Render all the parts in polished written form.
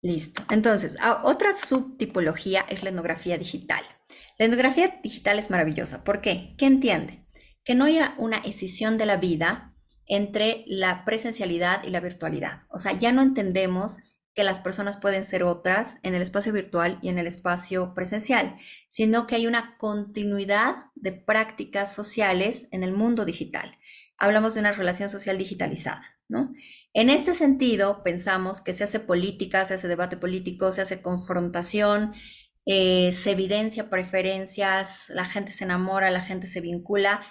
Listo. Entonces, otra subtipología es la etnografía digital. La etnografía digital es maravillosa. ¿Por qué? ¿Qué entiende? Que no haya una escisión de la vida entre la presencialidad y la virtualidad. O sea, ya no entendemos que las personas pueden ser otras en el espacio virtual y en el espacio presencial, sino que hay una continuidad de prácticas sociales en el mundo digital. Hablamos de una relación social digitalizada, ¿no? En este sentido, pensamos que se hace política, se hace debate político, se hace confrontación, se evidencia preferencias, la gente se enamora, la gente se vincula,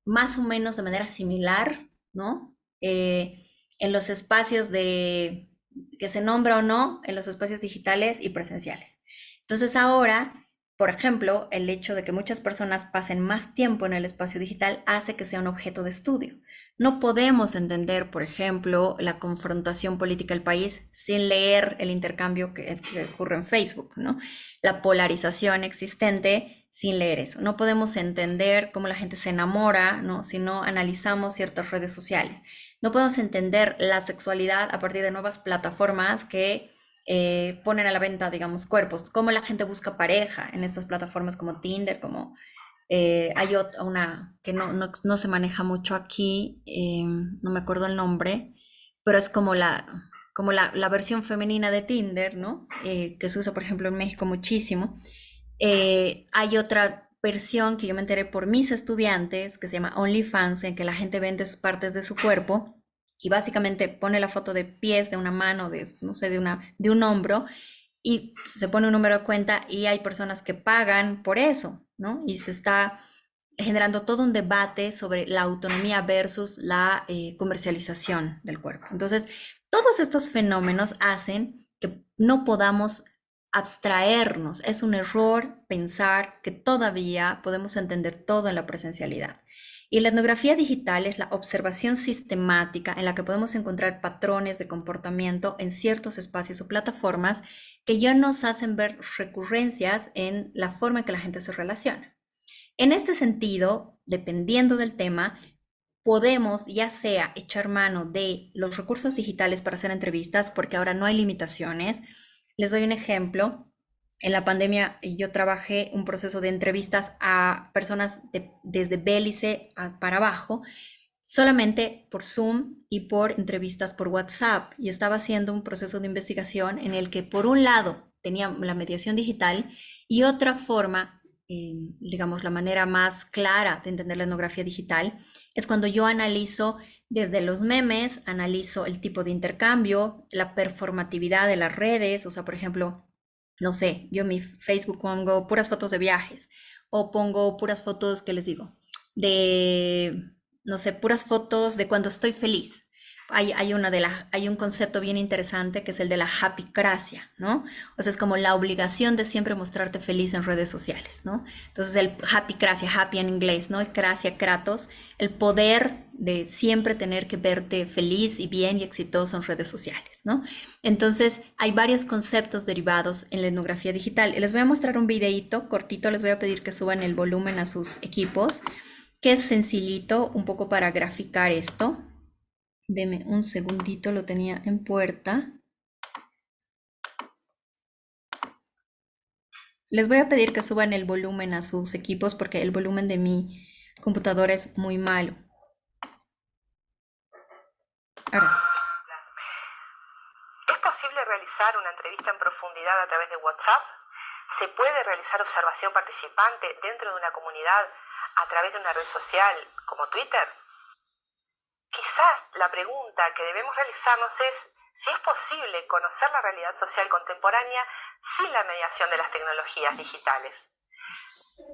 más o menos de manera similar, ¿no? En los espacios de que se nombra o no, en los espacios digitales y presenciales. Entonces ahora, por ejemplo, el hecho de que muchas personas pasen más tiempo en el espacio digital hace que sea un objeto de estudio. No podemos entender, por ejemplo, la confrontación política del país sin leer el intercambio que ocurre en Facebook, ¿no? La polarización existente sin leer eso. No podemos entender cómo la gente se enamora, ¿no? Si no analizamos ciertas redes sociales. No podemos entender la sexualidad a partir de nuevas plataformas que ponen a la venta, digamos, cuerpos. Cómo la gente busca pareja en estas plataformas como Tinder, como hay una que no se maneja mucho aquí, no me acuerdo el nombre, pero es como la versión femenina de Tinder, ¿no? Que se usa, por ejemplo, en México muchísimo. Hay otra versión que yo me enteré por mis estudiantes, que se llama OnlyFans, en que la gente vende partes de su cuerpo y básicamente pone la foto de pies, de una mano, de, no sé, de un hombro, y se pone un número de cuenta y hay personas que pagan por eso, ¿no? Y se está generando todo un debate sobre la autonomía versus la comercialización del cuerpo. Entonces, todos estos fenómenos hacen que no podamos abstraernos. Es un error pensar que todavía podemos entender todo en la presencialidad. Y la etnografía digital es la observación sistemática en la que podemos encontrar patrones de comportamiento en ciertos espacios o plataformas que ya nos hacen ver recurrencias en la forma en que la gente se relaciona. En este sentido, dependiendo del tema, podemos ya sea echar mano de los recursos digitales para hacer entrevistas, porque ahora no hay limitaciones. Les doy un ejemplo. En la pandemia yo trabajé un proceso de entrevistas a personas desde Bélice para abajo, solamente por Zoom y por entrevistas por WhatsApp. Y estaba haciendo un proceso de investigación en el que, por un lado, tenía la mediación digital y otra forma, digamos, la manera más clara de entender la etnografía digital es cuando yo analizo desde los memes, analizo el tipo de intercambio, la performatividad de las redes, o sea, por ejemplo, no sé, yo en mi Facebook pongo puras fotos de viajes o pongo puras fotos, ¿qué les digo? De, no sé, puras fotos de cuando estoy feliz. Hay un concepto bien interesante que es el de la happycracia, ¿no? O sea, es como la obligación de siempre mostrarte feliz en redes sociales, ¿no? Entonces, el happycracia, happy en inglés, ¿no? Y cracia, kratos, el poder de siempre tener que verte feliz y bien y exitoso en redes sociales, ¿no? Entonces, hay varios conceptos derivados en la etnografía digital. Y les voy a mostrar un videíto cortito, les voy a pedir que suban el volumen a sus equipos, que es sencillito, un poco para graficar esto. Deme un segundito, lo tenía en puerta. Les voy a pedir que suban el volumen a sus equipos porque el volumen de mi computadora es muy malo. Ahora sí. ¿Es posible realizar una entrevista en profundidad a través de WhatsApp? ¿Se puede realizar observación participante dentro de una comunidad a través de una red social como Twitter? Quizás la pregunta que debemos realizarnos es si es posible conocer la realidad social contemporánea sin la mediación de las tecnologías digitales.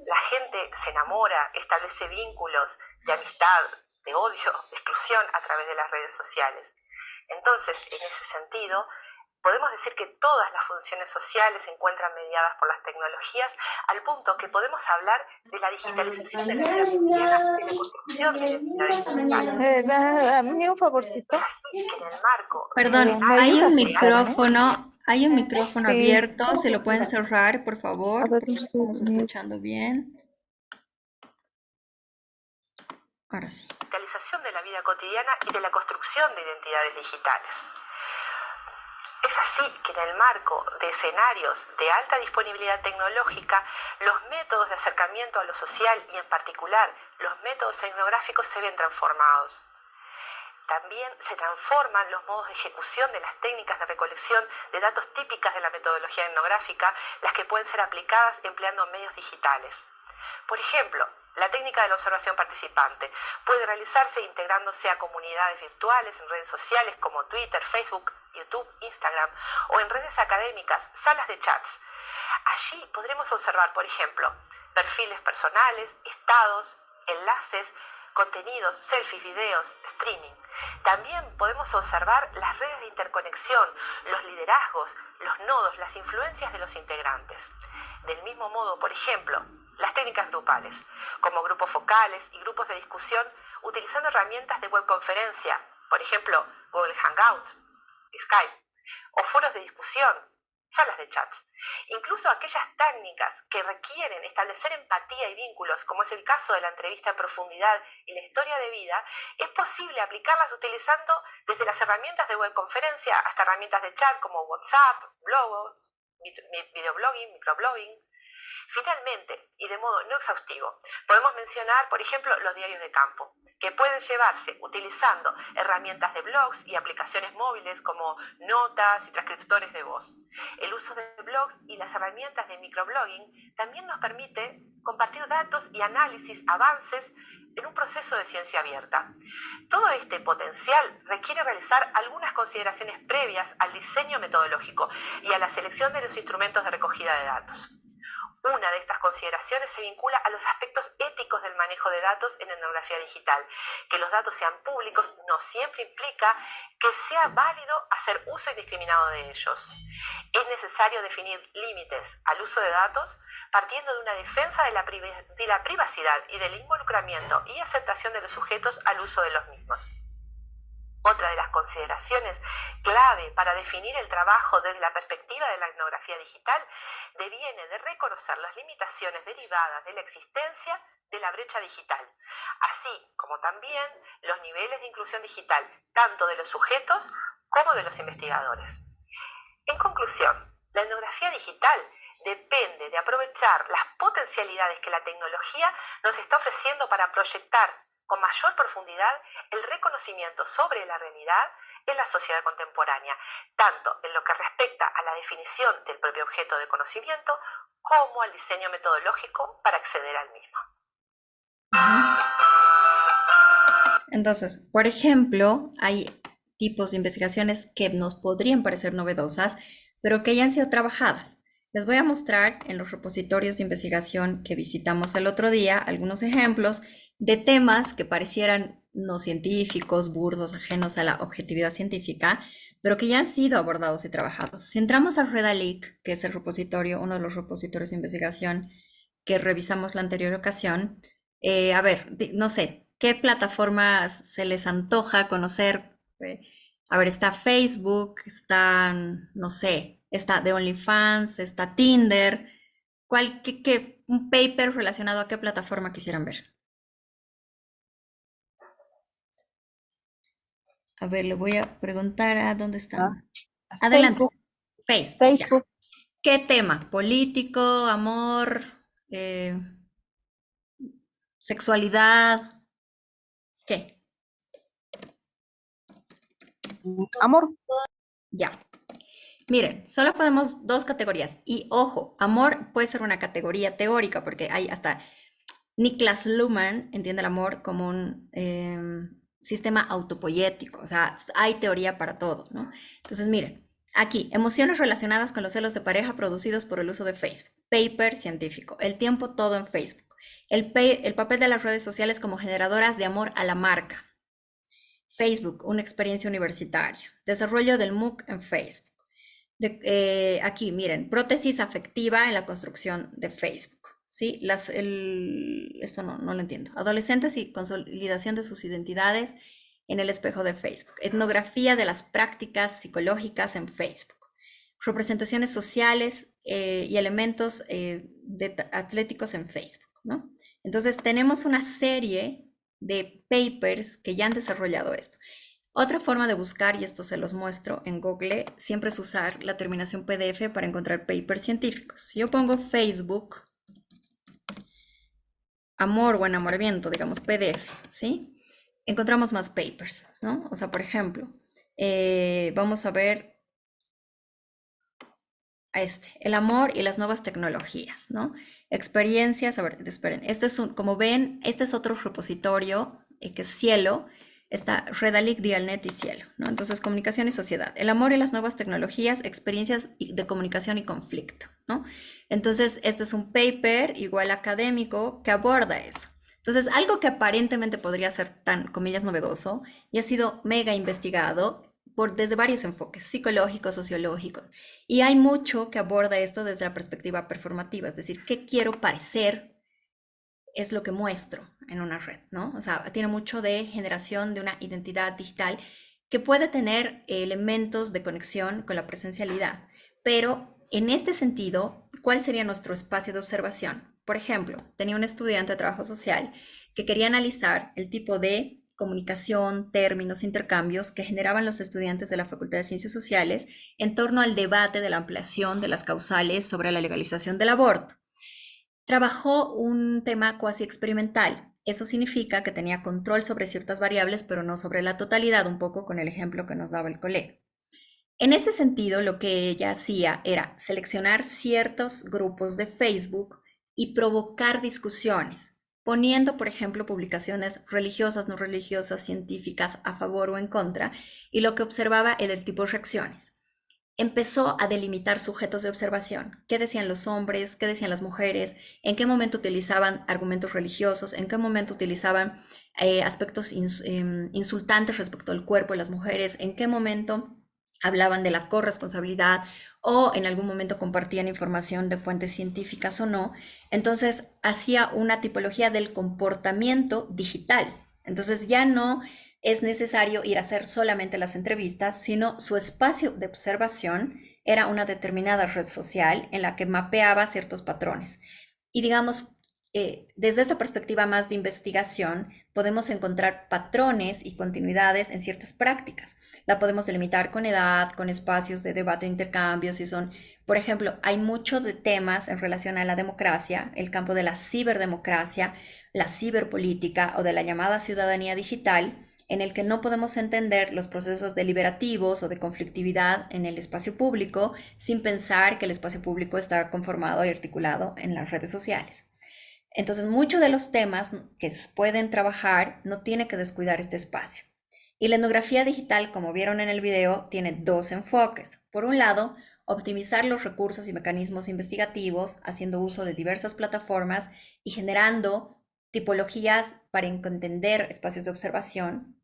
La gente se enamora, establece vínculos de amistad, de odio, de exclusión a través de las redes sociales. Entonces, en ese sentido, podemos decir que todas las funciones sociales se encuentran mediadas por las tecnologías, al punto que podemos hablar de la digitalización de la vida cotidiana y de la construcción de identidades digitales. Dame un favorcito. Es así que en el marco de Perdón, ¿Me escenarios ayudas, espérame? hay un micrófono Sí. abierto, se lo pueden cerrar, por A favor, ver, porque no estamos escuchando bien. Ahora sí. digitalización de la vida cotidiana y de la construcción de identidades digitales. Es Así que en el marco de escenarios de alta disponibilidad tecnológica, los métodos de acercamiento a lo social y en particular los métodos etnográficos se ven transformados. También se transforman los modos de ejecución de las técnicas de recolección de datos típicas de la metodología etnográfica, las que pueden ser aplicadas empleando medios digitales. Por ejemplo, la técnica de la observación participante puede realizarse integrándose a comunidades virtuales en redes sociales como Twitter, Facebook, YouTube, Instagram o en redes académicas, salas de chats. Allí podremos observar, por ejemplo, perfiles personales, estados, enlaces, contenidos, selfies, videos, streaming. También podemos observar las redes de interconexión, los liderazgos, los nodos, las influencias de los integrantes. Del mismo modo, por ejemplo, las técnicas grupales, como grupos focales y grupos de discusión, utilizando herramientas de webconferencia, por ejemplo, Google Hangout, Skype, o foros de discusión, salas de chats. Incluso aquellas técnicas que requieren establecer empatía y vínculos, como es el caso de la entrevista en profundidad y la historia de vida, es posible aplicarlas utilizando desde las herramientas de webconferencia hasta herramientas de chat como WhatsApp, Blogo, videoblogging, microblogging. Finalmente, y de modo no exhaustivo, podemos mencionar, por ejemplo, los diarios de campo, que pueden llevarse utilizando herramientas de blogs y aplicaciones móviles como notas y transcriptores de voz. El uso de blogs y las herramientas de microblogging también nos permite compartir datos y análisis, avances en un proceso de ciencia abierta. Todo este potencial requiere realizar algunas consideraciones previas al diseño metodológico y a la selección de los instrumentos de recogida de datos. Una de estas consideraciones se vincula a los aspectos éticos del manejo de datos en etnografía digital. Que los datos sean públicos no siempre implica que sea válido hacer uso indiscriminado de ellos. Es necesario definir límites al uso de datos partiendo de una defensa de la privacidad y del involucramiento y aceptación de los sujetos al uso de los mismos. Otra de las consideraciones clave para definir el trabajo desde la perspectiva de la etnografía digital deviene de reconocer las limitaciones derivadas de la existencia de la brecha digital, así como también los niveles de inclusión digital, tanto de los sujetos como de los investigadores. En conclusión, la etnografía digital depende de aprovechar las potencialidades que la tecnología nos está ofreciendo para proyectar con mayor profundidad el reconocimiento sobre la realidad en la sociedad contemporánea, tanto en lo que respecta a la definición del propio objeto de conocimiento como al diseño metodológico para acceder al mismo. Entonces, por ejemplo, hay tipos de investigaciones que nos podrían parecer novedosas, pero que ya han sido trabajadas. Les voy a mostrar en los repositorios de investigación que visitamos el otro día algunos ejemplos de temas que parecieran no científicos, burdos, ajenos a la objetividad científica, pero que ya han sido abordados y trabajados. Si entramos al REDALIC, que es el repositorio, uno de los repositorios de investigación que revisamos la anterior ocasión, a ver, no sé, ¿qué plataformas se les antoja conocer? A ver, está Facebook, está, no sé, está The OnlyFans, está Tinder. Un paper relacionado a qué plataforma quisieran ver? A ver, le voy a preguntar a dónde están. Adelante. Facebook. Facebook. Ya. ¿Qué tema? ¿Político, amor, sexualidad? ¿Qué? Amor. Ya. Miren, solo podemos dos categorías. Y ojo, amor puede ser una categoría teórica porque hay hasta Niklas Luhmann entiende el amor como un sistema autopoyético, o sea, hay teoría para todo, ¿no? Entonces, miren, aquí, emociones relacionadas con los celos de pareja producidos por el uso de Facebook, paper científico, el tiempo todo en Facebook, el papel de las redes sociales como generadoras de amor a la marca, Facebook, una experiencia universitaria, desarrollo del MOOC en Facebook. Aquí, miren, prótesis afectiva en la construcción de Facebook. ¿Sí? Esto no lo entiendo. Adolescentes y consolidación de sus identidades en el espejo de Facebook. Etnografía de las prácticas psicológicas en Facebook. Representaciones sociales y elementos atléticos en Facebook, ¿no? Entonces tenemos una serie de papers que ya han desarrollado esto. Otra forma de buscar, y esto se los muestro en Google, siempre es usar la terminación PDF para encontrar papers científicos. Si yo pongo Facebook, amor o enamoramiento, digamos PDF, ¿sí? Encontramos más papers, ¿no? O sea, por ejemplo, vamos a ver a el amor y las nuevas tecnologías, ¿no? Experiencias, a ver, esperen, este es como ven, este es otro repositorio que es Cielo, está Redalic, Dialnet y Cielo, ¿no? Entonces, comunicación y sociedad, el amor y las nuevas tecnologías, experiencias de comunicación y conflicto, ¿no? Entonces, este es un paper igual académico que aborda eso. Entonces, algo que aparentemente podría ser tan, comillas, novedoso y ha sido mega investigado desde varios enfoques, psicológicos, sociológicos, y hay mucho que aborda esto desde la perspectiva performativa, es decir, qué quiero parecer es lo que muestro en una red, ¿no? O sea, tiene mucho de generación de una identidad digital que puede tener elementos de conexión con la presencialidad, pero en este sentido, ¿cuál sería nuestro espacio de observación? Por ejemplo, tenía un estudiante de trabajo social que quería analizar el tipo de comunicación, términos, intercambios que generaban los estudiantes de la Facultad de Ciencias Sociales en torno al debate de la ampliación de las causales sobre la legalización del aborto. Trabajó un tema cuasi experimental. Eso significa que tenía control sobre ciertas variables, pero no sobre la totalidad, un poco con el ejemplo que nos daba el colega. En ese sentido, lo que ella hacía era seleccionar ciertos grupos de Facebook y provocar discusiones, poniendo, por ejemplo, publicaciones religiosas, no religiosas, científicas, a favor o en contra, y lo que observaba era el tipo de reacciones. Empezó a delimitar sujetos de observación. ¿Qué decían los hombres? ¿Qué decían las mujeres? ¿En qué momento utilizaban argumentos religiosos? ¿En qué momento utilizaban aspectos insultantes respecto al cuerpo de las mujeres? ¿En qué momento hablaban de la corresponsabilidad o en algún momento compartían información de fuentes científicas o no? Entonces hacía una tipología del comportamiento digital. Entonces ya no es necesario ir a hacer solamente las entrevistas, sino su espacio de observación era una determinada red social en la que mapeaba ciertos patrones. Y digamos, desde esta perspectiva más de investigación, podemos encontrar patrones y continuidades en ciertas prácticas. La podemos delimitar con edad, con espacios de debate e intercambio, si son, por ejemplo, hay mucho de temas en relación a la democracia, el campo de la ciberdemocracia, la ciberpolítica o de la llamada ciudadanía digital, en el que no podemos entender los procesos deliberativos o de conflictividad en el espacio público sin pensar que el espacio público está conformado y articulado en las redes sociales. Entonces, muchos de los temas que pueden trabajar no tiene que descuidar este espacio. Y la etnografía digital, como vieron en el video, tiene dos enfoques. Por un lado, optimizar los recursos y mecanismos investigativos, haciendo uso de diversas plataformas y generando tipologías para entender espacios de observación.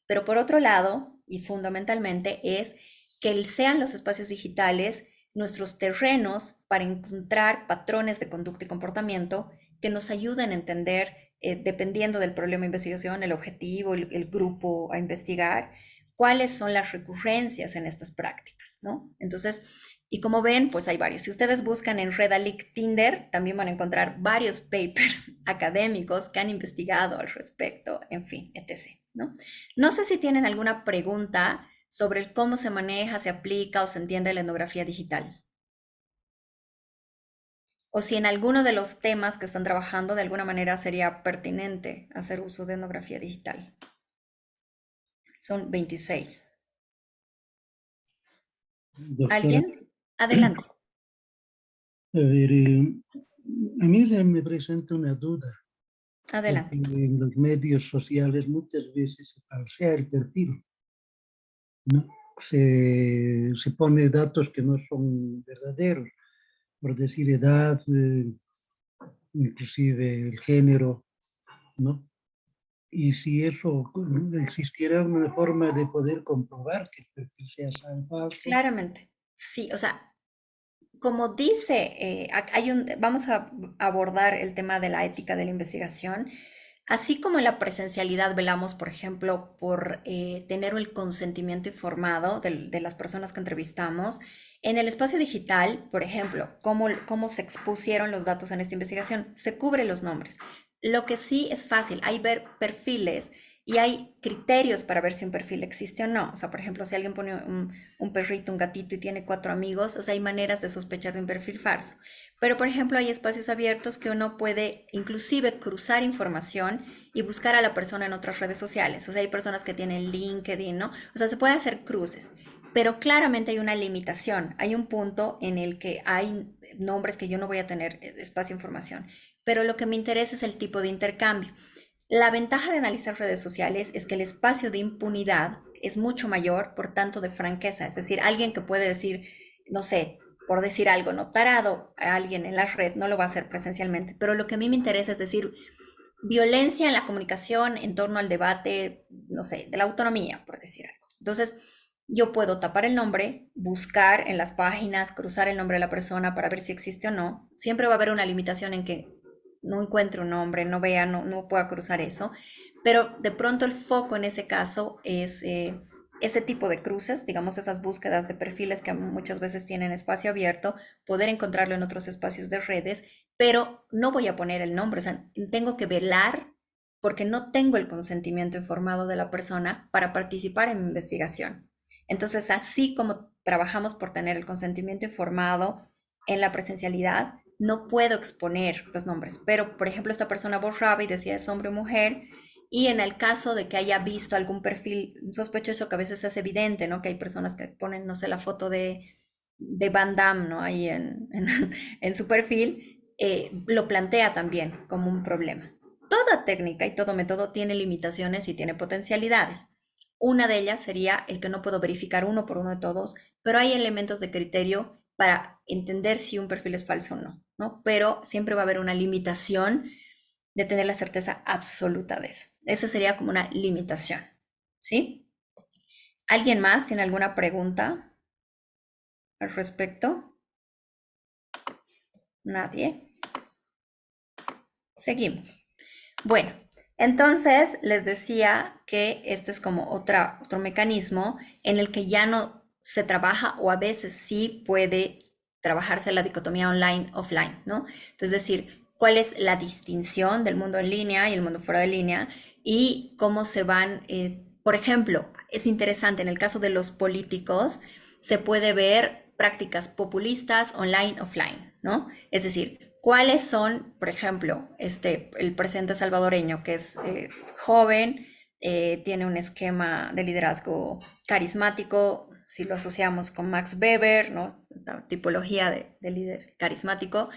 Pero por otro lado, y fundamentalmente, es que sean los espacios digitales nuestros terrenos para encontrar patrones de conducta y comportamiento que nos ayuden a entender, dependiendo del problema de investigación, el objetivo, el grupo a investigar, cuáles son las recurrencias en estas prácticas, ¿no? Entonces, y como ven, pues hay varios. Si ustedes buscan en Redalic Tinder, también van a encontrar varios papers académicos que han investigado al respecto, en fin, etc., ¿no? No sé si tienen alguna pregunta sobre el cómo se maneja, se aplica o se entiende la etnografía digital. O si en alguno de los temas que están trabajando de alguna manera sería pertinente hacer uso de etnografía digital. Son 26. Doctora, ¿Alguien? Adelante. a ver, a mí se me presenta una duda, porque Adelante. en los medios sociales muchas veces se falsea el perfil, ¿no? Se pone datos que no son verdaderos, por decir edad, inclusive el género, ¿no? Y si eso existiera una forma de poder comprobar que el perfil sea falso. Claramente. Sí, o sea, como dice, vamos a abordar el tema de la ética de la investigación. Así como en la presencialidad velamos, por ejemplo, por tener el consentimiento informado de las personas que entrevistamos, en el espacio digital, por ejemplo, cómo se expusieron los datos en esta investigación, se cubren los nombres. Lo que sí es fácil, hay ver perfiles y hay criterios para ver si un perfil existe o no. O sea, por ejemplo, si alguien pone un perrito, un gatito y tiene 4 amigos, o sea, hay maneras de sospechar de un perfil falso. Pero, por ejemplo, hay espacios abiertos que uno puede inclusive cruzar información y buscar a la persona en otras redes sociales. O sea, hay personas que tienen LinkedIn, ¿no? O sea, se puede hacer cruces. Pero claramente hay una limitación. Hay un punto en el que hay nombres que yo no voy a tener espacio de información. Pero lo que me interesa es el tipo de intercambio. La ventaja de analizar redes sociales es que el espacio de impunidad es mucho mayor, por tanto, de franqueza. Es decir, alguien que puede decir, no sé, por decir algo, no tarado a alguien en la red, no lo va a hacer presencialmente. Pero lo que a mí me interesa es decir, violencia en la comunicación en torno al debate, no sé, de la autonomía, por decir algo. Entonces, yo puedo tapar el nombre, buscar en las páginas, cruzar el nombre de la persona para ver si existe o no. Siempre va a haber una limitación en que no encuentre un nombre, no vea, no pueda cruzar eso. Pero de pronto el foco en ese caso es ese tipo de cruces, digamos esas búsquedas de perfiles que muchas veces tienen espacio abierto, poder encontrarlo en otros espacios de redes, pero no voy a poner el nombre, o sea, tengo que velar porque no tengo el consentimiento informado de la persona para participar en mi investigación. Entonces, así como trabajamos por tener el consentimiento informado en la presencialidad, no puedo exponer los nombres, pero por ejemplo esta persona borraba y decía es hombre o mujer, y en el caso de que haya visto algún perfil sospechoso que a veces es evidente, ¿no? Que hay personas que ponen, no sé, la foto de Van Damme, ¿no? Ahí en su perfil, lo plantea también como un problema. Toda técnica y todo método tiene limitaciones y tiene potencialidades. Una de ellas sería el que no puedo verificar uno por uno de todos, pero hay elementos de criterio para entender si un perfil es falso o no, ¿no? Pero siempre va a haber una limitación de tener la certeza absoluta de eso. Esa sería como una limitación, ¿sí? ¿Alguien más tiene alguna pregunta al respecto? Nadie. Seguimos. Bueno, entonces les decía que este es como otro mecanismo en el que ya no se trabaja o a veces sí puede trabajarse la dicotomía online-offline, ¿no? Entonces, es decir, cuál es la distinción del mundo en línea y el mundo fuera de línea y cómo se van, por ejemplo, es interesante, en el caso de los políticos, se puede ver prácticas populistas online-offline, ¿no? Es decir, ¿cuáles son, por ejemplo, el presidente salvadoreño que es joven, tiene un esquema de liderazgo carismático, si lo asociamos con Max Weber, ¿no? Esta tipología de líder carismático,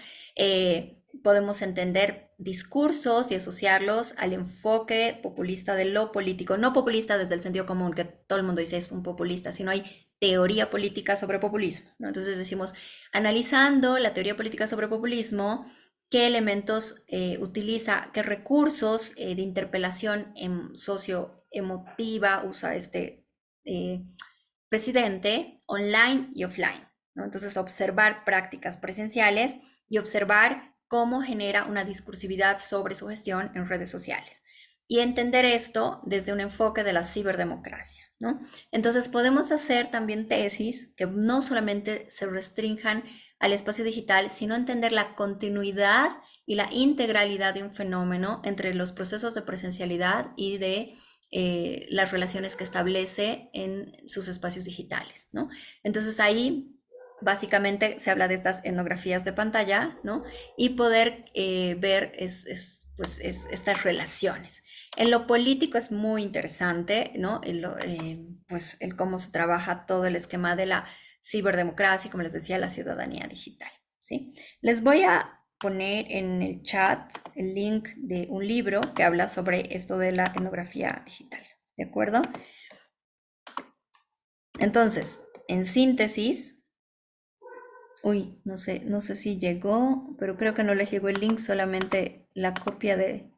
podemos entender discursos y asociarlos al enfoque populista de lo político, no populista desde el sentido común, que todo el mundo dice es un populista, sino hay teoría política sobre populismo, ¿no? Entonces decimos, analizando la teoría política sobre populismo, qué elementos utiliza, qué recursos de interpelación socioemotiva usa este presidente online y offline, ¿no? Entonces, observar prácticas presenciales y observar cómo genera una discursividad sobre su gestión en redes sociales. Y entender esto desde un enfoque de la ciberdemocracia, ¿no? Entonces, podemos hacer también tesis que no solamente se restrinjan al espacio digital, sino entender la continuidad y la integralidad de un fenómeno entre los procesos de presencialidad y de las relaciones que establece en sus espacios digitales, ¿no? Entonces ahí básicamente se habla de estas etnografías de pantalla, ¿no? Y poder ver pues, estas relaciones. En lo político es muy interesante, ¿no? Pues el cómo se trabaja todo el esquema de la ciberdemocracia, como les decía, la ciudadanía digital, ¿sí? Les voy a poner en el chat el link de un libro que habla sobre esto de la etnografía digital, ¿de acuerdo? Entonces, en síntesis, no sé si llegó, pero creo que no les llegó el link, solamente la copia de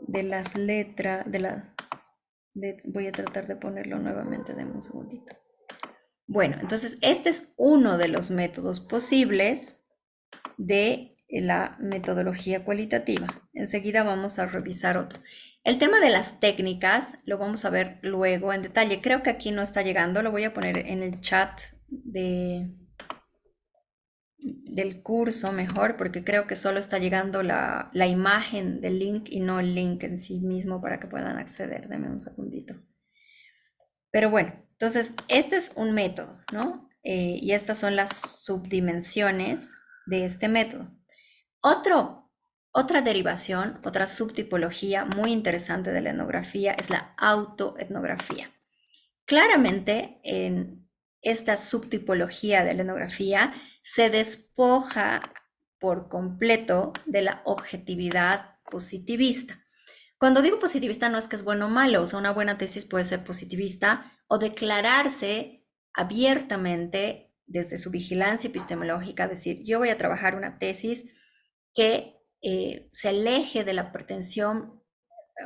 las letras, voy a tratar de ponerlo nuevamente, denme un segundito. Bueno, entonces este es uno de los métodos posibles de la metodología cualitativa. Enseguida vamos a revisar otro. El tema de las técnicas lo vamos a ver luego en detalle. Creo que aquí no está llegando, lo voy a poner en el chat del curso mejor, porque creo que solo está llegando la imagen del link y no el link en sí mismo para que puedan acceder. Deme un segundito. Pero bueno, entonces este es un método, ¿no? Y estas son las subdimensiones de este método. Otra derivación, otra subtipología muy interesante de la etnografía es la autoetnografía. Claramente, en esta subtipología de la etnografía se despoja por completo de la objetividad positivista. Cuando digo positivista no es que es bueno o malo, o sea, una buena tesis puede ser positivista o declararse abiertamente desde su vigilancia epistemológica, decir, yo voy a trabajar una tesis que se aleje de la pretensión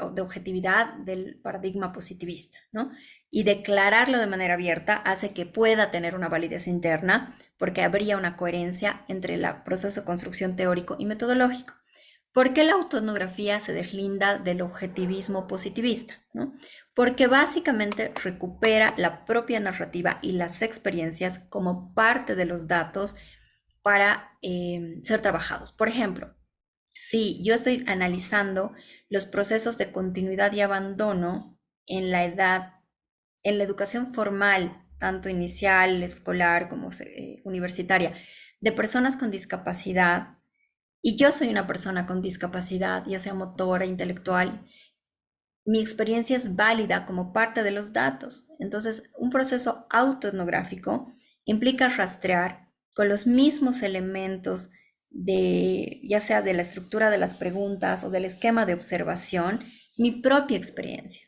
o de objetividad del paradigma positivista, ¿no? Y declararlo de manera abierta hace que pueda tener una validez interna porque habría una coherencia entre el proceso de construcción teórico y metodológico. ¿Por qué la autoetnografía se deslinda del objetivismo positivista? ¿No? Porque básicamente recupera la propia narrativa y las experiencias como parte de los datos para ser trabajados. Por ejemplo, si yo estoy analizando los procesos de continuidad y abandono en la educación formal, tanto inicial, escolar como universitaria, de personas con discapacidad, y yo soy una persona con discapacidad, ya sea motora, intelectual, mi experiencia es válida como parte de los datos. Entonces, un proceso autoetnográfico implica rastrear con los mismos elementos de, ya sea de la estructura de las preguntas o del esquema de observación, mi propia experiencia.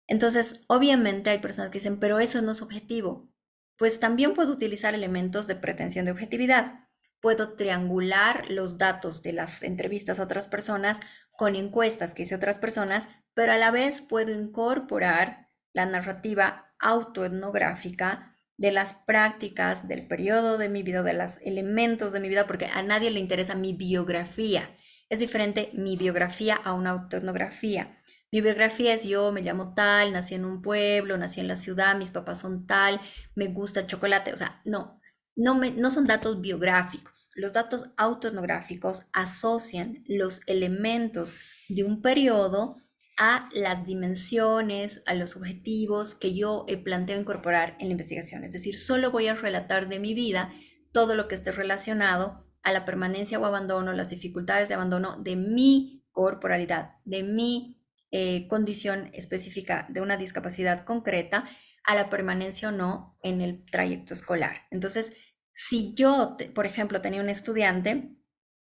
Entonces, obviamente hay personas que dicen, pero eso no es objetivo. Pues también puedo utilizar elementos de pretensión de objetividad. Puedo triangular los datos de las entrevistas a otras personas con encuestas que hice a otras personas, pero a la vez puedo incorporar la narrativa autoetnográfica de las prácticas del periodo de mi vida, de los elementos de mi vida, porque a nadie le interesa mi biografía. Es diferente mi biografía a una autoetnografía. Mi biografía es yo, me llamo tal, nací en un pueblo, nací en la ciudad, mis papás son tal, me gusta el chocolate, o sea, no son datos biográficos. Los datos autoetnográficos asocian los elementos de un periodo a las dimensiones, a los objetivos que yo planteo incorporar en la investigación. Es decir, solo voy a relatar de mi vida todo lo que esté relacionado a la permanencia o abandono, las dificultades de abandono de mi corporalidad, de mi condición específica de una discapacidad concreta, a la permanencia o no en el trayecto escolar. Entonces, si yo, por ejemplo, tenía un estudiante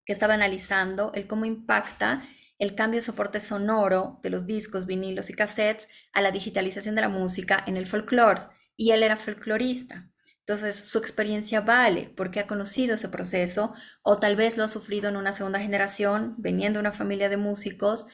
que estaba analizando el cómo impacta el cambio de soporte sonoro de los discos, vinilos y cassettes a la digitalización de la música en el folclore, y él era folclorista. Entonces, su experiencia vale porque ha conocido ese proceso o tal vez lo ha sufrido en una segunda generación, veniendo de una familia de músicos,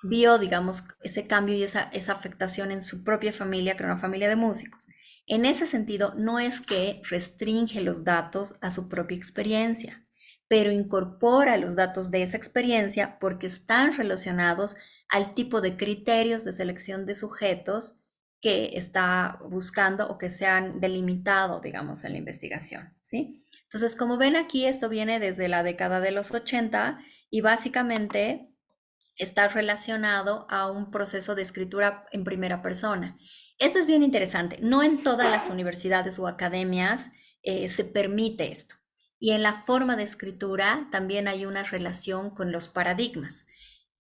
vio, digamos, ese cambio y esa afectación en su propia familia, que era una familia de músicos. En ese sentido, no es que restringe los datos a su propia experiencia, pero incorpora los datos de esa experiencia porque están relacionados al tipo de criterios de selección de sujetos que está buscando o que se han delimitado, digamos, en la investigación, ¿sí? Entonces, como ven aquí, esto viene desde la década de los 80 y básicamente está relacionado a un proceso de escritura en primera persona. Esto es bien interesante. No en todas las universidades o academias se permite esto. Y en la forma de escritura también hay una relación con los paradigmas.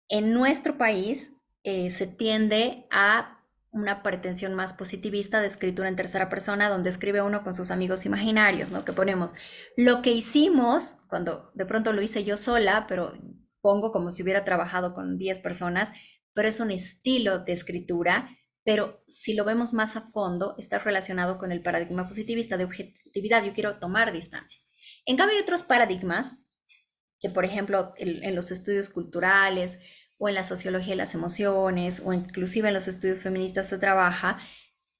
En nuestro país se tiende a una pretensión más positivista de escritura en tercera persona, donde escribe uno con sus amigos imaginarios, ¿no? Que ponemos lo que hicimos, cuando de pronto lo hice yo sola, pero pongo como si hubiera trabajado con 10 personas, pero es un estilo de escritura, pero si lo vemos más a fondo, está relacionado con el paradigma positivista de objetividad. Yo quiero tomar distancia. En cambio, hay otros paradigmas que, por ejemplo, en los estudios culturales o en la sociología de las emociones o inclusive en los estudios feministas se trabaja,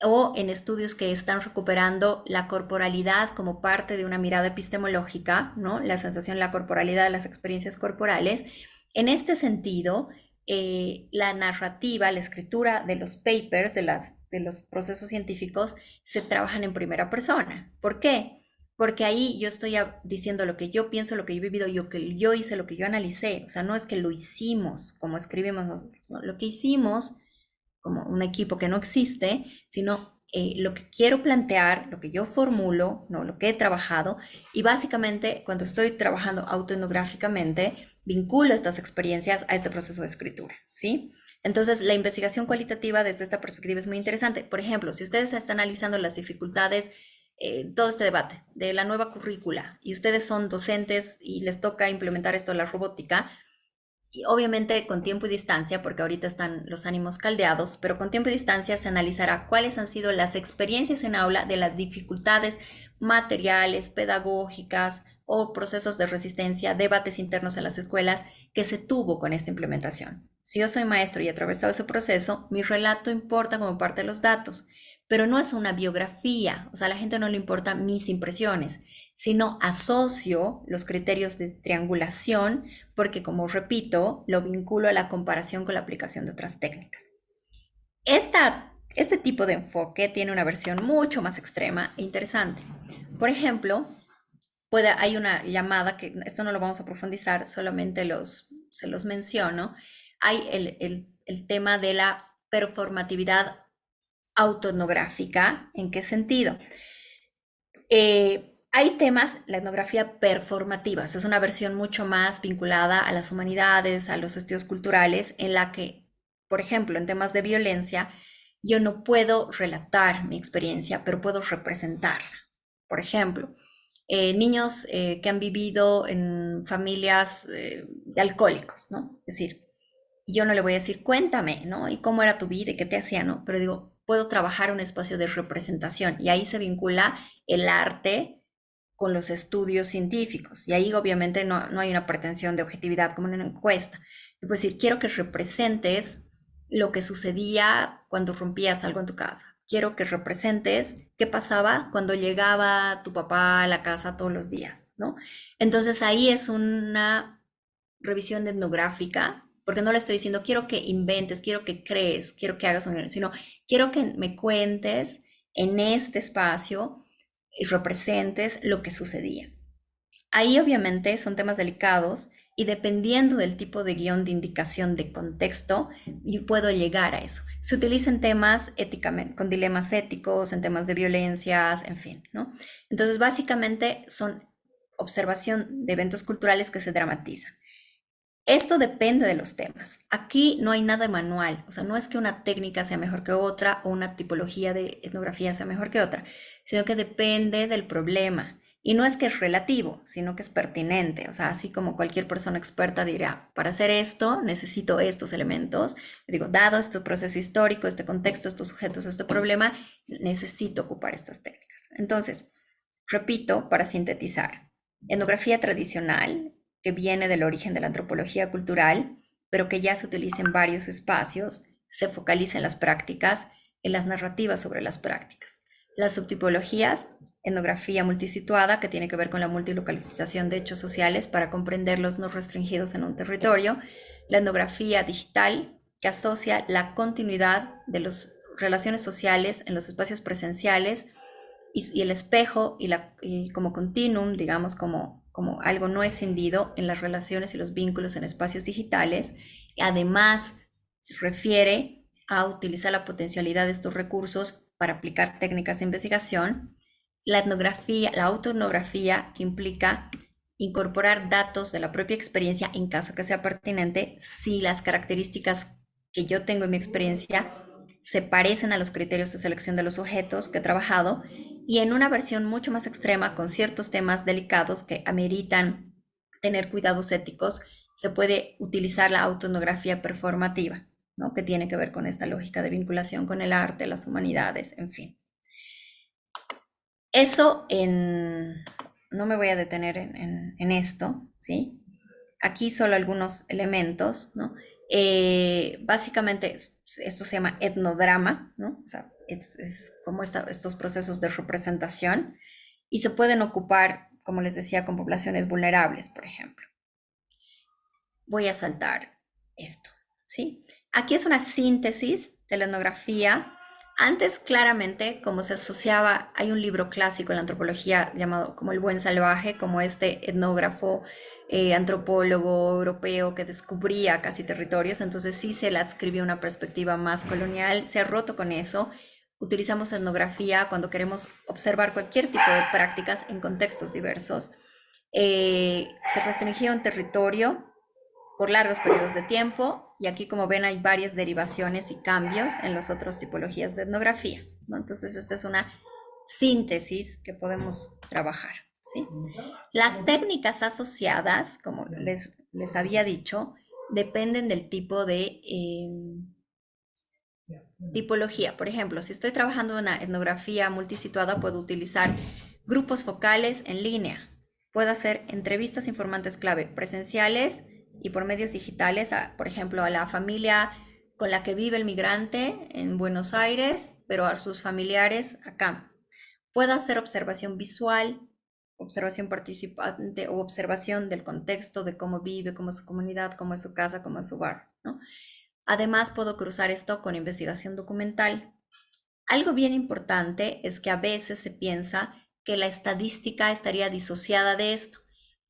o en estudios que están recuperando la corporalidad como parte de una mirada epistemológica, ¿no? La sensación, la corporalidad de las experiencias corporales. En este sentido, la narrativa, la escritura de los papers, de los procesos científicos, se trabajan en primera persona. ¿Por qué? porque ahí yo estoy diciendo lo que yo pienso, lo que yo he vivido, lo que yo hice, lo que yo analicé. O sea, no es que lo hicimos como escribimos nosotros, ¿no? Lo que hicimos como un equipo que no existe, sino lo que quiero plantear, lo que yo formulo, ¿no? Lo que he trabajado. Y básicamente, cuando estoy trabajando autoetnográficamente, vinculo estas experiencias a este proceso de escritura, ¿sí? Entonces, la investigación cualitativa desde esta perspectiva es muy interesante. Por ejemplo, si ustedes están analizando las dificultades, todo este debate de la nueva currícula, y ustedes son docentes y les toca implementar esto de la robótica, y obviamente con tiempo y distancia, porque ahorita están los ánimos caldeados, pero con tiempo y distancia se analizará cuáles han sido las experiencias en aula de las dificultades materiales, pedagógicas o procesos de resistencia, debates internos en las escuelas que se tuvo con esta implementación. Si yo soy maestro y he atravesado ese proceso, mi relato importa como parte de los datos, pero no es una biografía, o sea, a la gente no le importan mis impresiones, sino asocio los criterios de triangulación porque, como repito, lo vinculo a la comparación con la aplicación de otras técnicas. Este tipo de enfoque tiene una versión mucho más extrema e interesante. Por ejemplo, hay una llamada, que esto no lo vamos a profundizar, solamente se los menciono. Hay el tema de la performatividad autoetnográfica. ¿En qué sentido? Hay temas, la etnografía performativa, es una versión mucho más vinculada a las humanidades, a los estudios culturales, en la que, por ejemplo, en temas de violencia, yo no puedo relatar mi experiencia, pero puedo representarla. Por ejemplo, niños que han vivido en familias de alcohólicos, ¿no? Es decir, yo no le voy a decir, cuéntame, ¿no? ¿Y cómo era tu vida y qué te hacía, ¿no? Pero digo, puedo trabajar un espacio de representación y ahí se vincula el arte con los estudios científicos. Y ahí obviamente no hay una pretensión de objetividad como en una encuesta. Yo puedo decir, quiero que representes lo que sucedía cuando rompías algo en tu casa. Quiero que representes qué pasaba cuando llegaba tu papá a la casa todos los días, ¿no? Entonces ahí es una revisión etnográfica, porque no le estoy diciendo quiero que inventes, quiero que crees, quiero que hagas un, sino quiero que me cuentes en este espacio y representes lo que sucedía. Ahí obviamente son temas delicados y dependiendo del tipo de guión de indicación de contexto, yo puedo llegar a eso. Se utilizan temas éticamente, con dilemas éticos, en temas de violencias, en fin, ¿no? Entonces, básicamente son observación de eventos culturales que se dramatizan. Esto depende de los temas. Aquí no hay nada de manual, o sea, no es que una técnica sea mejor que otra o una tipología de etnografía sea mejor que otra, sino que depende del problema. Y no es que es relativo, sino que es pertinente. O sea, así como cualquier persona experta dirá, para hacer esto necesito estos elementos. Digo, dado este proceso histórico, este contexto, estos sujetos, este problema, necesito ocupar estas técnicas. Entonces, repito, para sintetizar, etnografía tradicional, que viene del origen de la antropología cultural, pero que ya se utiliza en varios espacios, se focaliza en las prácticas, en las narrativas sobre las prácticas. Las subtipologías, etnografía multisituada, que tiene que ver con la multilocalización de hechos sociales para comprenderlos no restringidos en un territorio. La etnografía digital, que asocia la continuidad de las relaciones sociales en los espacios presenciales y el espejo y como continuum, digamos, como algo no escindido en las relaciones y los vínculos en espacios digitales. Además, se refiere a utilizar la potencialidad de estos recursos para aplicar técnicas de investigación. La etnografía, la autoetnografía, que implica incorporar datos de la propia experiencia en caso que sea pertinente, si las características que yo tengo en mi experiencia se parecen a los criterios de selección de los sujetos que he trabajado, y en una versión mucho más extrema con ciertos temas delicados que ameritan tener cuidados éticos, se puede utilizar la autoetnografía performativa, ¿no? Que tiene que ver con esta lógica de vinculación con el arte, las humanidades, en fin. Eso no me voy a detener en esto, ¿sí? Aquí solo algunos elementos, ¿no? Básicamente esto se llama etnodrama, ¿no? O sea, es como estos procesos de representación y se pueden ocupar, como les decía, con poblaciones vulnerables, por ejemplo. Voy a saltar esto, ¿sí? Aquí es una síntesis de la etnografía Antes, claramente, como se asociaba, hay un libro clásico en la antropología llamado como El buen salvaje, como este etnógrafo, antropólogo europeo que descubría casi territorios, entonces sí se le adscribió una perspectiva más colonial, se ha roto con eso. Utilizamos etnografía cuando queremos observar cualquier tipo de prácticas en contextos diversos. Se restringía un territorio por largos periodos de tiempo y aquí como ven hay varias derivaciones y cambios en las otras tipologías de etnografía, ¿no? Entonces esta es una síntesis que podemos trabajar, ¿sí? Las técnicas asociadas, como les había dicho, dependen del tipo de tipología. Por ejemplo, si estoy trabajando en una etnografía multisituada, puedo utilizar grupos focales en línea. Puedo hacer entrevistas informantes clave presenciales y por medios digitales, por ejemplo, a la familia con la que vive el migrante en Buenos Aires, pero a sus familiares acá. Puedo hacer observación visual, observación participante o observación del contexto de cómo vive, cómo es su comunidad, cómo es su casa, cómo es su barrio, ¿no? Además, puedo cruzar esto con investigación documental. Algo bien importante es que a veces se piensa que la estadística estaría disociada de esto.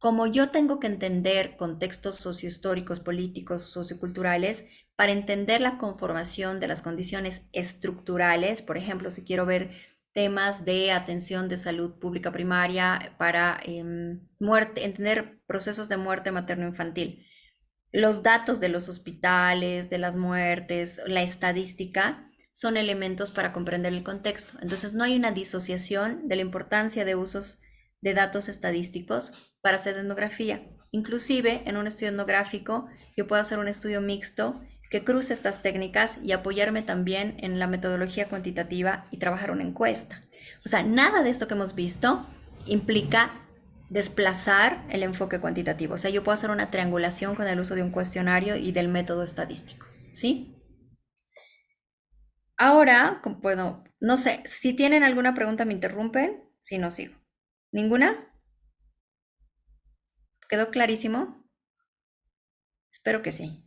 Como yo tengo que entender contextos sociohistóricos, políticos, socioculturales, para entender la conformación de las condiciones estructurales, por ejemplo, si quiero ver temas de atención de salud pública primaria para entender procesos de muerte materno-infantil, los datos de los hospitales, de las muertes, la estadística, son elementos para comprender el contexto. Entonces, no hay una disociación de la importancia de usos de datos estadísticos para hacer etnografía. Inclusive, en un estudio etnográfico, yo puedo hacer un estudio mixto que cruce estas técnicas y apoyarme también en la metodología cuantitativa y trabajar una encuesta. O sea, nada de esto que hemos visto implica desplazar el enfoque cuantitativo. O sea, yo puedo hacer una triangulación con el uso de un cuestionario y del método estadístico, ¿sí? Ahora, bueno, no sé, si tienen alguna pregunta me interrumpen, si no sigo. ¿Ninguna? ¿Quedó clarísimo? Espero que sí.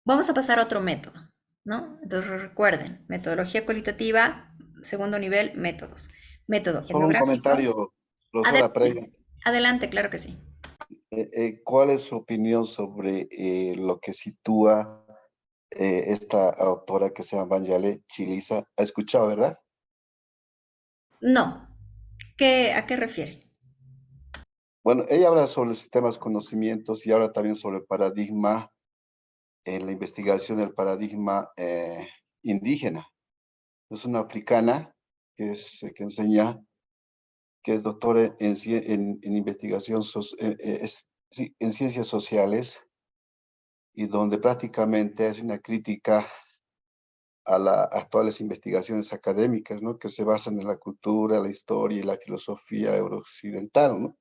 Vamos a pasar a otro método, ¿no? Entonces recuerden, metodología cualitativa, segundo nivel, métodos. Método Solo un etnográfico. comentario, profesora Previa. Adelante, claro que sí. ¿Cuál es su opinión sobre lo que sitúa esta autora que se llama Vanjale Chiliza? ¿Ha escuchado, verdad? No. ¿A qué refiere? Bueno, ella habla sobre sistemas conocimientos y habla también sobre el paradigma, en la investigación del paradigma indígena. Es una africana que enseña, que es doctora en investigación, sí, en ciencias sociales, y donde prácticamente hace una crítica a las actuales investigaciones académicas, ¿no? Que se basan en la cultura, la historia y la filosofía eurooccidental, ¿no?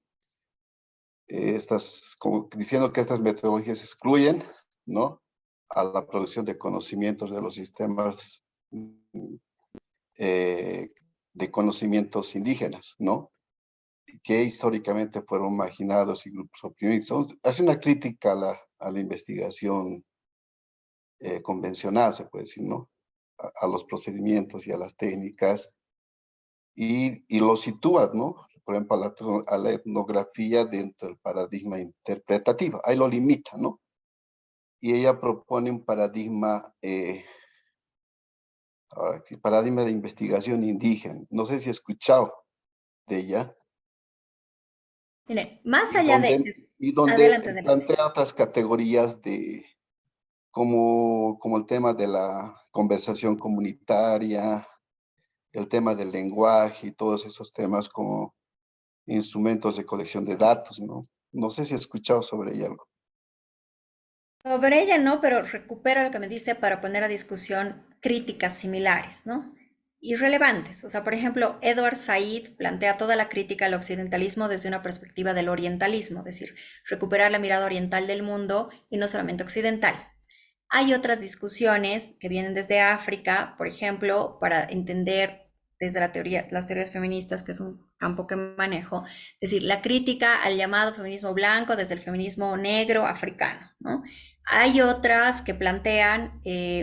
Como diciendo que estas metodologías excluyen, ¿no? A la producción de conocimientos de los sistemas de conocimientos indígenas, ¿no? Que históricamente fueron marginados y grupos oprimidos. Hace una crítica a la investigación convencional, se puede decir, ¿no? A los procedimientos y a las técnicas, y lo sitúa, ¿no? Por ejemplo, a la etnografía dentro del paradigma interpretativo. Ahí lo limita, ¿no? Y ella propone un paradigma, paradigma de investigación indígena. No sé si he escuchado de ella. Miren, más Y allá de... donde, y donde Adelante, adelante. plantea otras categorías como el tema de la conversación comunitaria, el tema del lenguaje y todos esos temas como instrumentos de colección de datos, ¿no? No sé si he escuchado sobre ella algo. Sobre ella no, pero recupero lo que me dice para poner a discusión críticas similares, ¿no? Y relevantes. O sea, por ejemplo, Edward Said plantea toda la crítica al occidentalismo desde una perspectiva del orientalismo, es decir, recuperar la mirada oriental del mundo y no solamente occidental. Hay otras discusiones que vienen desde África, por ejemplo, para entender desde las teorías feministas, que es un campo que manejo, es decir, la crítica al llamado feminismo blanco desde el feminismo negro africano, ¿no? Hay otras que plantean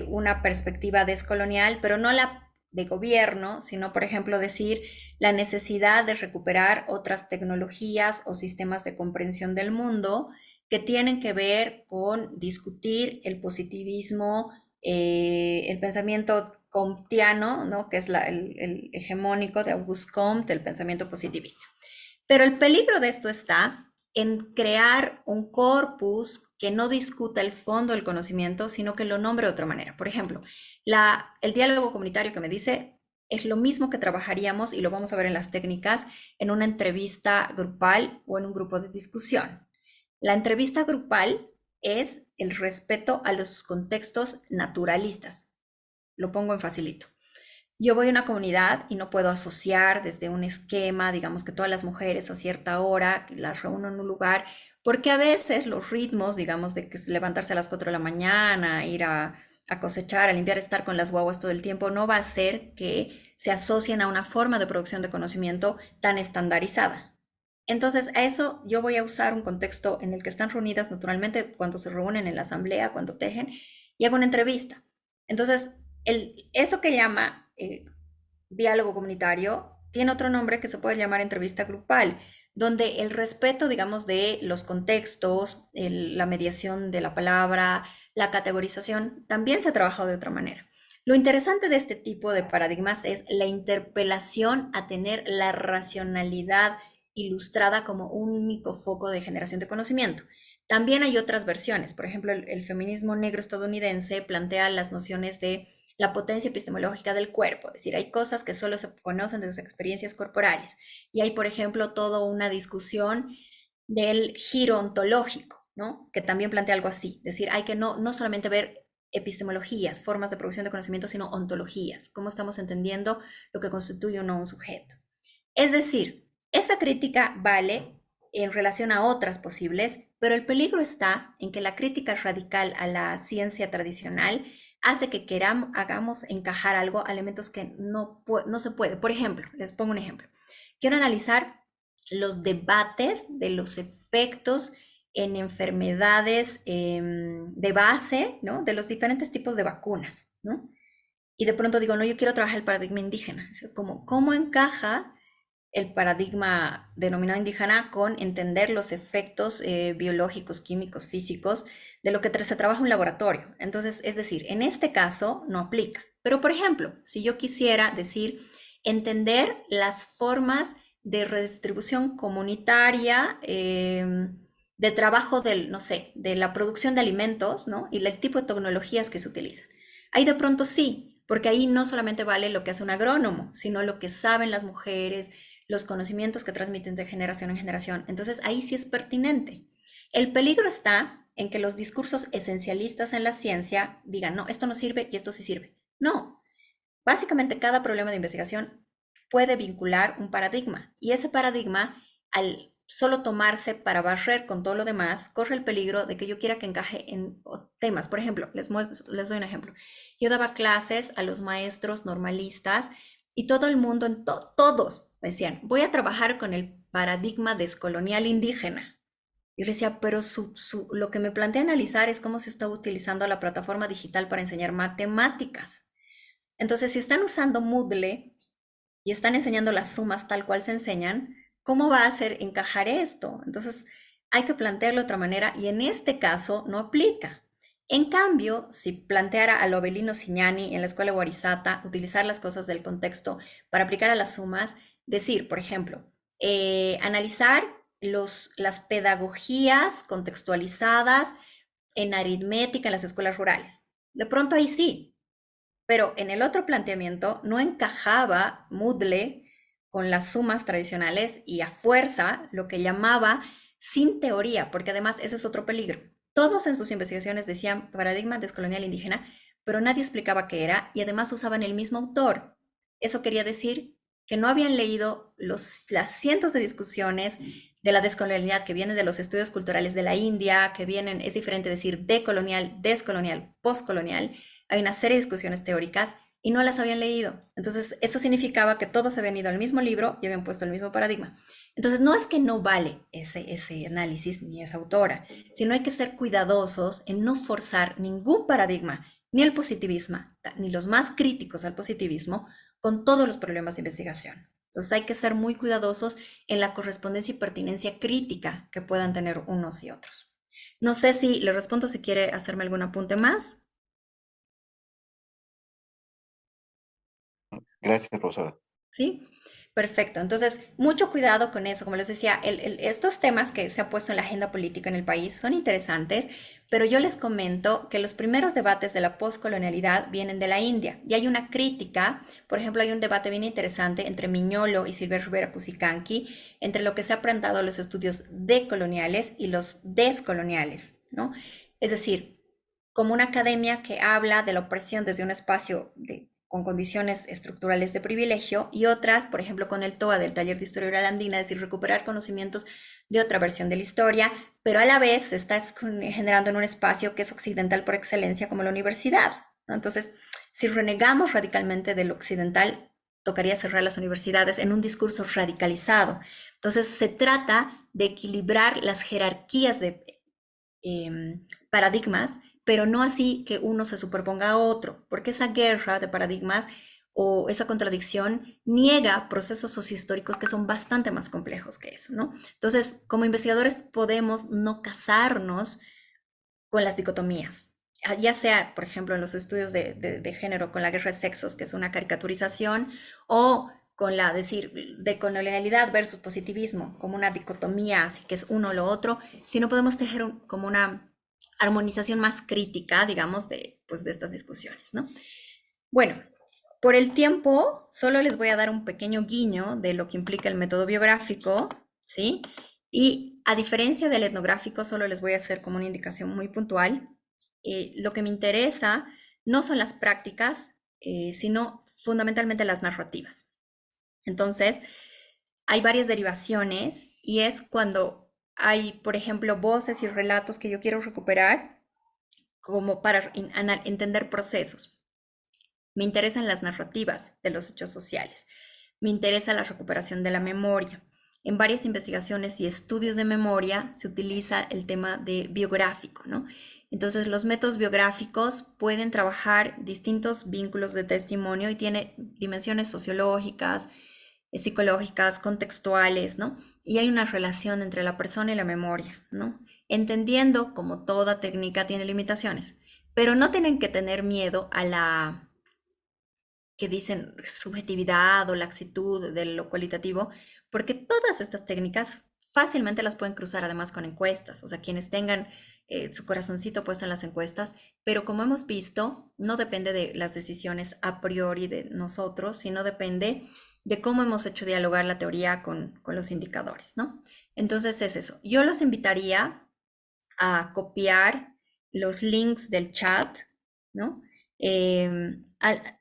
una perspectiva descolonial, pero no la de gobierno, sino, por ejemplo, decir la necesidad de recuperar otras tecnologías o sistemas de comprensión del mundo que tienen que ver con discutir el positivismo, el pensamiento comtiano, ¿no? Que es el hegemónico de Auguste Comte, el pensamiento positivista. Pero el peligro de esto está en crear un corpus que no discuta el fondo del conocimiento, sino que lo nombre de otra manera. Por ejemplo, el diálogo comunitario que me dice es lo mismo que trabajaríamos, y lo vamos a ver en las técnicas, en una entrevista grupal o en un grupo de discusión. La entrevista grupal es el respeto a los contextos naturalistas. Lo pongo en facilito. Yo voy a una comunidad y no puedo asociar desde un esquema, digamos que todas las mujeres a cierta hora, que las reúno en un lugar, porque a veces los ritmos, digamos, de que levantarse a las 4 de la mañana, ir a cosechar, a limpiar, estar con las guaguas todo el tiempo, no va a hacer que se asocien a una forma de producción de conocimiento tan estandarizada. Entonces, a eso yo voy a usar un contexto en el que están reunidas naturalmente cuando se reúnen en la asamblea, cuando tejen, y hago una entrevista. Entonces, eso que llama diálogo comunitario tiene otro nombre que se puede llamar entrevista grupal, donde el respeto, digamos, de los contextos, la mediación de la palabra, la categorización, también se ha trabajado de otra manera. Lo interesante de este tipo de paradigmas es la interpelación a tener la racionalidad ilustrada como un único foco de generación de conocimiento. También hay otras versiones. Por ejemplo, el feminismo negro estadounidense plantea las nociones de la potencia epistemológica del cuerpo, es decir, hay cosas que solo se conocen de sus experiencias corporales. Y hay, por ejemplo, toda una discusión del giro ontológico, ¿no? Que también plantea algo así, es decir, hay que no solamente ver epistemologías, formas de producción de conocimiento, sino ontologías, cómo estamos entendiendo lo que constituye o no un sujeto. Es decir, esa crítica vale en relación a otras posibles, pero el peligro está en que la crítica radical a la ciencia tradicional hace que hagamos encajar algo a elementos que no se puede. Por ejemplo, les pongo un ejemplo. Quiero analizar los debates de los efectos en enfermedades de base, ¿no? De los diferentes tipos de vacunas, ¿no? Y de pronto digo, no, yo quiero trabajar el paradigma indígena. O sea, ¿cómo encaja el paradigma denominado indígena con entender los efectos biológicos, químicos, físicos de lo que se trabaja en un laboratorio? Entonces, es decir, en este caso no aplica. Pero, por ejemplo, si yo quisiera decir, entender las formas de redistribución comunitaria, de trabajo del, no sé, de la producción de alimentos, ¿no? Y el tipo de tecnologías que se utilizan. Ahí de pronto sí, porque ahí no solamente vale lo que hace un agrónomo, sino lo que saben las mujeres, los conocimientos que transmiten de generación en generación. Entonces ahí sí es pertinente. El peligro está en que los discursos esencialistas en la ciencia digan, no, esto no sirve y esto sí sirve. No, básicamente cada problema de investigación puede vincular un paradigma, y ese paradigma, al solo tomarse para barrer con todo lo demás, corre el peligro de que yo quiera que encaje en temas. Por ejemplo, les doy un ejemplo. Yo daba clases a los maestros normalistas y todo el mundo, todos decían, voy a trabajar con el paradigma descolonial indígena. Y yo decía, pero lo que me plantea analizar es cómo se está utilizando la plataforma digital para enseñar matemáticas. Entonces, si están usando Moodle y están enseñando las sumas tal cual se enseñan, ¿cómo va a hacer encajar esto? Entonces, hay que plantearlo de otra manera, y en este caso no aplica. En cambio, si planteara a Lobelino Signani en la escuela de Warisata utilizar las cosas del contexto para aplicar a las sumas, decir, por ejemplo, analizar las pedagogías contextualizadas en aritmética en las escuelas rurales. De pronto ahí sí, pero en el otro planteamiento no encajaba Moodle con las sumas tradicionales, y a fuerza lo que llamaba sin teoría, porque además ese es otro peligro. Todos en sus investigaciones decían paradigma descolonial indígena, pero nadie explicaba qué era, y además usaban el mismo autor. Eso quería decir que no habían leído las cientos de discusiones de la descolonialidad que vienen de los estudios culturales de la India, que vienen, es diferente decir decolonial, descolonial, postcolonial. Hay una serie de discusiones teóricas, y no las habían leído. Entonces, eso significaba que todos habían ido al mismo libro y habían puesto el mismo paradigma. Entonces, no es que no vale ese análisis ni esa autora, sino hay que ser cuidadosos en no forzar ningún paradigma, ni el positivismo, ni los más críticos al positivismo, con todos los problemas de investigación. Entonces, hay que ser muy cuidadosos en la correspondencia y pertinencia crítica que puedan tener unos y otros. No sé si le respondo, si quiere hacerme algún apunte más. Gracias, profesora. ¿Sí? Perfecto. Entonces, mucho cuidado con eso. Como les decía, estos temas que se han puesto en la agenda política en el país son interesantes, pero yo les comento que los primeros debates de la poscolonialidad vienen de la India y hay una crítica. Por ejemplo, hay un debate bien interesante entre Miñolo y Silver Rivera Cusicanqui entre lo que se ha planteado los estudios decoloniales y los descoloniales, ¿no? Es decir, como una academia que habla de la opresión desde un espacio con condiciones estructurales de privilegio, y otras, por ejemplo, con el TOA del Taller de Historia Oral Andina, es decir, recuperar conocimientos de otra versión de la historia, pero a la vez se está generando en un espacio que es occidental por excelencia como la universidad, ¿no? Entonces, si renegamos radicalmente del occidental, tocaría cerrar las universidades en un discurso radicalizado. Entonces, se trata de equilibrar las jerarquías de paradigmas, pero no así que uno se superponga a otro, porque esa guerra de paradigmas o esa contradicción niega procesos sociohistóricos que son bastante más complejos que eso, ¿no? Entonces, como investigadores podemos no casarnos con las dicotomías, ya sea, por ejemplo, en los estudios de género con la guerra de sexos, que es una caricaturización, o con la, decir, de colonialidad versus positivismo, como una dicotomía, así que es uno o lo otro, si no podemos tejer como una armonización más crítica, digamos, pues, de estas discusiones, ¿no? Bueno, por el tiempo, solo les voy a dar un pequeño guiño de lo que implica el método biográfico, ¿sí? Y a diferencia del etnográfico, solo les voy a hacer como una indicación muy puntual. Lo que me interesa no son las prácticas, sino fundamentalmente las narrativas. Entonces, hay varias derivaciones y es cuando hay, por ejemplo, voces y relatos que yo quiero recuperar como para entender procesos. Me interesan las narrativas de los hechos sociales. Me interesa la recuperación de la memoria. En varias investigaciones y estudios de memoria se utiliza el tema de biográfico, ¿no? Entonces, los métodos biográficos pueden trabajar distintos vínculos de testimonio y tiene dimensiones sociológicas, psicológicas, contextuales, ¿no? Y hay una relación entre la persona y la memoria, ¿no? Entendiendo como toda técnica tiene limitaciones, pero no tienen que tener miedo a la que dicen subjetividad o laxitud de lo cualitativo, porque todas estas técnicas fácilmente las pueden cruzar además con encuestas, o sea, quienes tengan su corazoncito puesto en las encuestas, pero como hemos visto, no depende de las decisiones a priori de nosotros, sino depende de cómo hemos hecho dialogar la teoría con los indicadores, ¿no? Entonces es eso. Yo los invitaría a copiar los links del chat, ¿no?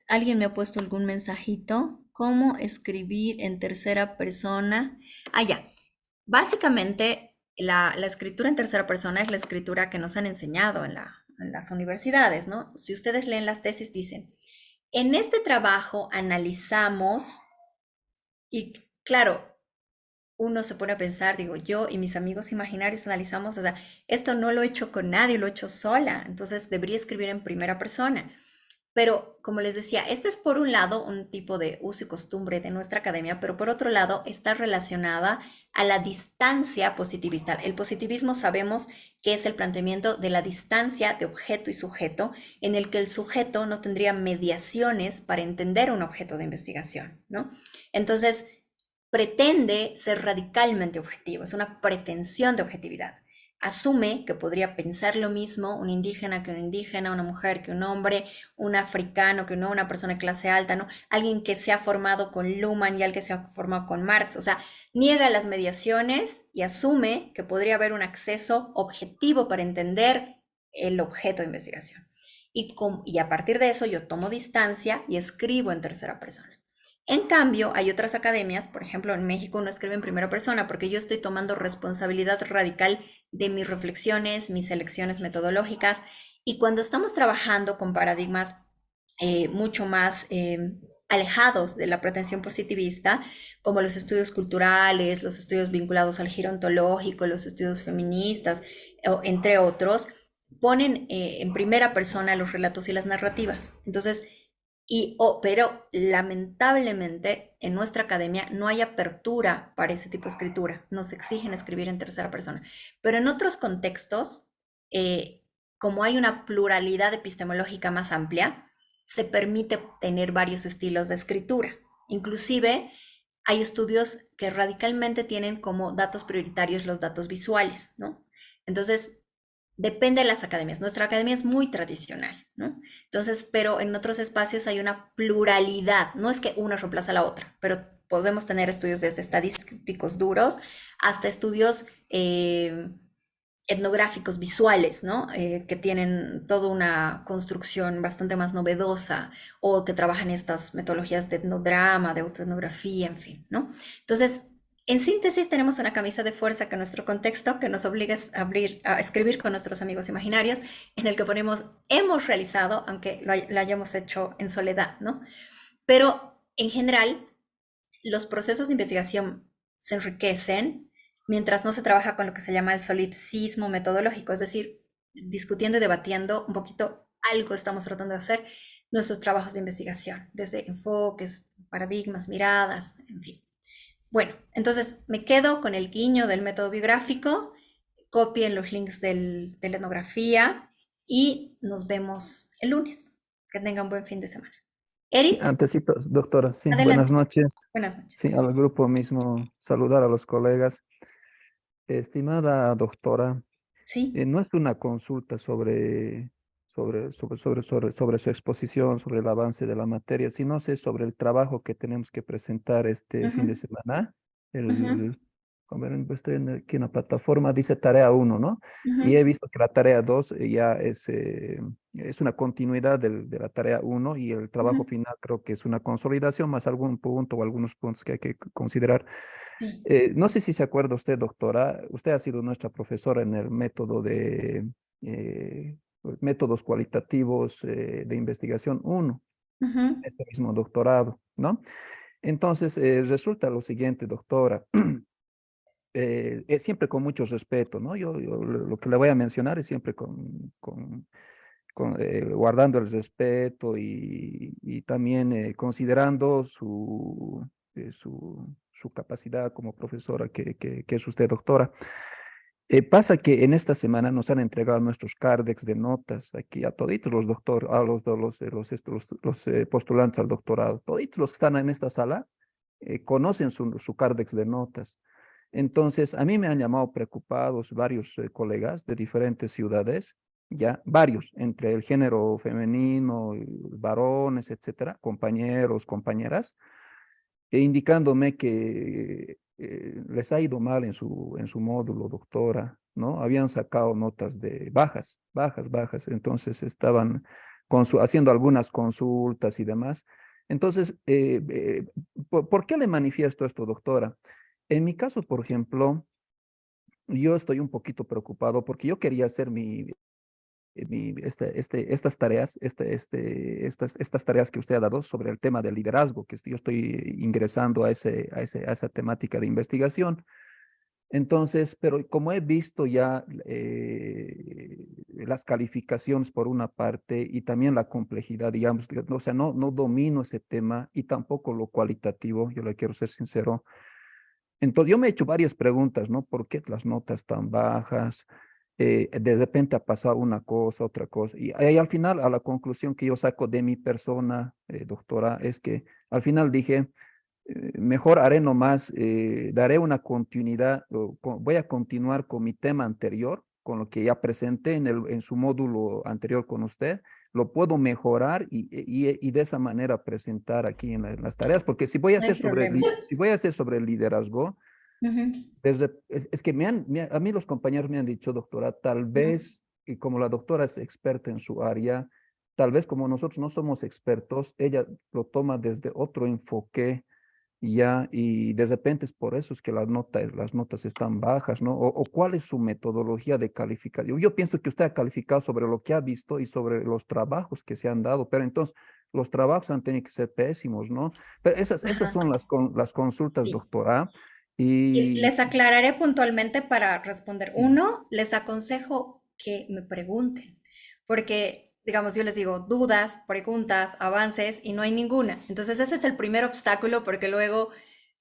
Alguien me ha puesto algún mensajito. ¿Cómo escribir en tercera persona? Ah, ya. Básicamente, la escritura en tercera persona es la escritura que nos han enseñado en las universidades, ¿no? Si ustedes leen las tesis, dicen, en este trabajo analizamos, y claro, uno se pone a pensar, digo, yo y mis amigos imaginarios analizamos, o sea, esto no lo he hecho con nadie, lo he hecho sola, entonces debería escribir en primera persona. Pero, como les decía, este es por un lado un tipo de uso y costumbre de nuestra academia, pero por otro lado está relacionada a la distancia positivista. El positivismo sabemos que es el planteamiento de la distancia de objeto y sujeto, en el que el sujeto no tendría mediaciones para entender un objeto de investigación, ¿no? Entonces, pretende ser radicalmente objetivo, es una pretensión de objetividad. Asume que podría pensar lo mismo un indígena que un indígena, una mujer que un hombre, un africano que no, una persona de clase alta, ¿no? Alguien que se ha formado con Luhmann y alguien que se ha formado con Marx. O sea, niega las mediaciones y asume que podría haber un acceso objetivo para entender el objeto de investigación. Y a partir de eso yo tomo distancia y escribo en tercera persona. En cambio, hay otras academias, por ejemplo, en México uno escribe en primera persona porque yo estoy tomando responsabilidad radical de mis reflexiones, mis elecciones metodológicas, y cuando estamos trabajando con paradigmas mucho más alejados de la pretensión positivista, como los estudios culturales, los estudios vinculados al giro ontológico, los estudios feministas, entre otros, ponen en primera persona los relatos y las narrativas. Entonces, pero lamentablemente en nuestra academia no hay apertura para ese tipo de escritura, nos exigen escribir en tercera persona, pero en otros contextos, como hay una pluralidad epistemológica más amplia, se permite tener varios estilos de escritura. Inclusive hay estudios que radicalmente tienen como datos prioritarios los datos visuales, ¿no? Entonces, depende de las academias. Nuestra academia es muy tradicional, ¿no? Entonces, pero en otros espacios hay una pluralidad. No es que una reemplaza a la otra, pero podemos tener estudios desde estadísticos duros hasta estudios etnográficos visuales, ¿no? Que tienen toda una construcción bastante más novedosa o que trabajan estas metodologías de etnodrama, de autoetnografía, en fin, ¿no? Entonces, en síntesis, tenemos una camisa de fuerza que nuestro contexto, que nos obliga a escribir con nuestros amigos imaginarios, en el que ponemos, hemos realizado, aunque lo hayamos hecho en soledad, ¿no? Pero en general, los procesos de investigación se enriquecen mientras no se trabaja con lo que se llama el solipsismo metodológico, es decir, discutiendo y debatiendo un poquito algo estamos tratando de hacer nuestros trabajos de investigación, desde enfoques, paradigmas, miradas, en fin. Bueno, entonces me quedo con el guiño del método biográfico, copien los links de la etnografía y nos vemos el lunes. Que tengan buen fin de semana. Eric, Antecitos, doctora, sí, buenas adelante. noches. Buenas noches. Sí, al grupo mismo, saludar a los colegas. Estimada doctora, Sí. no es una consulta sobre su exposición, sobre el avance de la materia, sino es sobre el trabajo que tenemos que presentar este fin de Ujú, semana. ujú, A ver, estoy aquí en la plataforma, dice tarea 1, ¿no? Y he ujú, visto que la tarea 2 ya es una continuidad de la tarea 1 y el trabajo ujú. final creo que es una consolidación más algún punto o algunos puntos que hay que considerar. Sí. No sé si se acuerda usted, doctora, usted ha sido nuestra profesora en el método de métodos cualitativos de investigación 1, Ujú, este mismo doctorado, ¿no? Entonces, resulta lo siguiente, doctora, es siempre con mucho respeto, ¿no? Yo lo que le voy a mencionar es siempre guardando el respeto y también considerando su capacidad como profesora, que es usted, doctora. Pasa que en esta semana nos han entregado nuestros cárdex de notas aquí a toditos los doctores, a los postulantes al doctorado. Toditos los que están en esta sala conocen su cárdex de notas. Entonces, a mí me han llamado preocupados varios colegas de diferentes ciudades, ya varios, entre el género femenino, varones, etcétera, compañeros, compañeras, indicándome que les ha ido mal en su módulo, doctora, ¿no? Habían sacado notas de bajas, bajas, bajas, entonces estaban haciendo algunas consultas y demás. Entonces, ¿por qué le manifiesto esto, doctora? En mi caso, por ejemplo, yo estoy un poquito preocupado porque yo quería hacer estas tareas, estas tareas que usted ha dado sobre el tema del liderazgo, que yo estoy ingresando a esa temática de investigación. Entonces, pero como he visto ya las calificaciones por una parte y también la complejidad, digamos, o sea, no domino ese tema y tampoco lo cualitativo, yo le quiero ser sincero. Entonces, yo me he hecho varias preguntas, ¿no? ¿Por qué las notas tan bajas? De repente ha pasado una cosa, otra cosa. Y ahí al final, a la conclusión que yo saco de mi persona, doctora, es que al final dije, mejor haré nomás, daré una continuidad, voy a continuar con mi tema anterior, con lo que ya presenté en su módulo anterior con usted, lo puedo mejorar y de esa manera presentar aquí en las tareas, porque si voy a no hay hacer problema. si voy a hacer sobre el liderazgo, Ujú, es que a mí los compañeros me han dicho, doctora, tal ujú. vez, y como la doctora es experta en su área, tal vez como nosotros no somos expertos, ella lo toma desde otro enfoque ya, y de repente es por eso es que las notas están bajas, ¿no? O cuál es su metodología de calificación. Yo pienso que usted ha calificado sobre lo que ha visto y sobre los trabajos que se han dado, pero entonces, los trabajos han tenido que ser pésimos, ¿no? Pero esas Ajá. son las consultas, Sí. doctora. Y Y les aclararé puntualmente para responder. Uno, les aconsejo que me pregunten, porque, digamos, yo les digo dudas, preguntas, avances, y no hay ninguna. Entonces, ese es el primer obstáculo, porque luego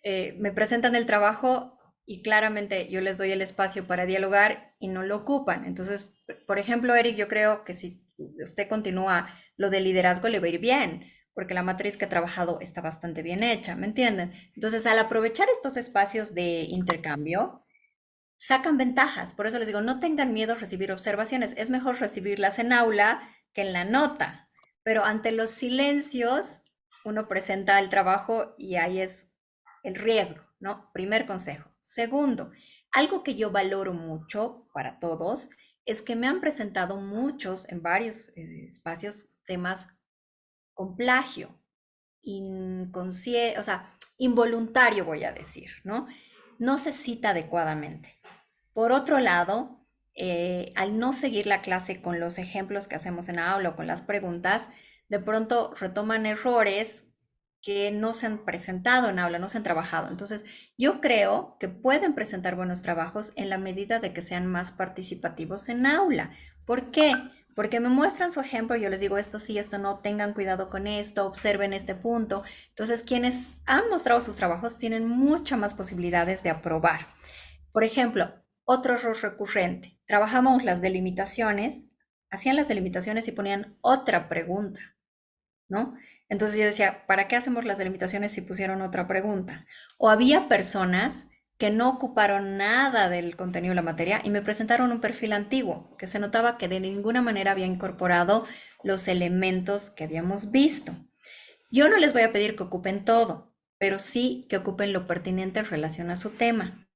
me presentan el trabajo y claramente yo les doy el espacio para dialogar y no lo ocupan. Entonces, por ejemplo, Eric, yo creo que si usted continúa lo de liderazgo, le va a ir bien porque la matriz que ha trabajado está bastante bien hecha, ¿me entienden? Entonces, al aprovechar estos espacios de intercambio, sacan ventajas. Por eso les digo, no tengan miedo a recibir observaciones. Es mejor recibirlas en aula que en la nota. Pero ante los silencios, uno presenta el trabajo y ahí es el riesgo, ¿no? Primer consejo. Segundo, algo que yo valoro mucho para todos es que me han presentado muchos en varios espacios temas con plagio, o sea, involuntario voy a decir, ¿no? No se cita adecuadamente. Por otro lado, al no seguir la clase con los ejemplos que hacemos en aula o con las preguntas, de pronto retoman errores que no se han presentado en aula, no se han trabajado. Entonces, yo creo que pueden presentar buenos trabajos en la medida de que sean más participativos en aula. ¿Por qué? Porque me muestran su ejemplo, yo les digo esto sí, esto no, tengan cuidado con esto, observen este punto. Entonces, quienes han mostrado sus trabajos tienen muchas más posibilidades de aprobar. Por ejemplo, otro error recurrente. Trabajamos las delimitaciones, hacían las delimitaciones y ponían otra pregunta, ¿no? Entonces yo decía, ¿para qué hacemos las delimitaciones si pusieron otra pregunta? O había personas que no ocuparon nada del contenido de la materia y me presentaron un perfil antiguo, que se notaba que de ninguna manera había incorporado los elementos que habíamos visto. Yo no les voy a pedir que ocupen todo, pero sí que ocupen lo pertinente en relación a su tema.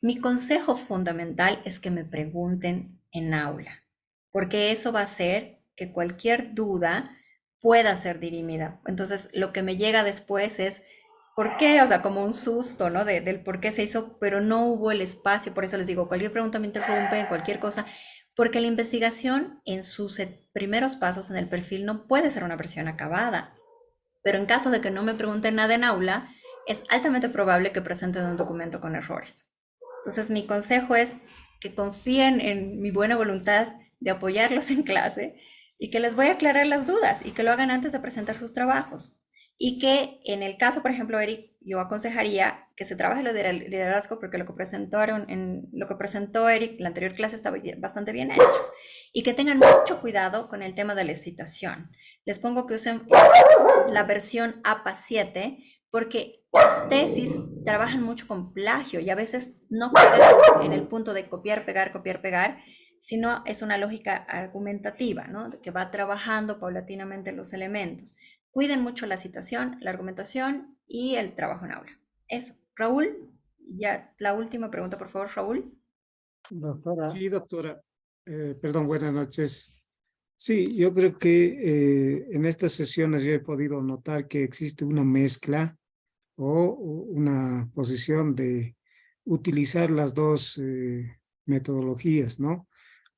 Mi consejo fundamental es que me pregunten en aula, porque eso va a hacer que cualquier duda pueda ser dirimida. Entonces, lo que me llega después es, ¿por qué? O sea, como un susto, ¿no? Del por qué se hizo, pero no hubo el espacio. Por eso les digo, cualquier pregunta me interrumpen, cualquier cosa, porque la investigación en sus primeros pasos en el perfil no puede ser una versión acabada. Pero en caso de que no me pregunten nada en aula, es altamente probable que presenten un documento con errores. Entonces, mi consejo es que confíen en mi buena voluntad de apoyarlos en clase y que les voy a aclarar las dudas y que lo hagan antes de presentar sus trabajos. Y que en el caso, por ejemplo, Eric, yo aconsejaría que se trabaje lo de liderazgo porque lo que presentó Eric, la anterior clase estaba bastante bien hecho. Y que tengan mucho cuidado con el tema de la citación. Les pongo que usen la versión APA 7 porque las tesis trabajan mucho con plagio y a veces no quedan en el punto de copiar, pegar, sino es una lógica argumentativa, ¿no? Que va trabajando paulatinamente los elementos. Cuiden mucho la citación, la argumentación y el trabajo en aula. Eso. Raúl, ya la última pregunta, por favor, Raúl. Doctora, Sí, doctora. Perdón, buenas noches. Sí, yo creo que en estas sesiones yo he podido notar que existe una mezcla o una posición de utilizar las dos metodologías, ¿no?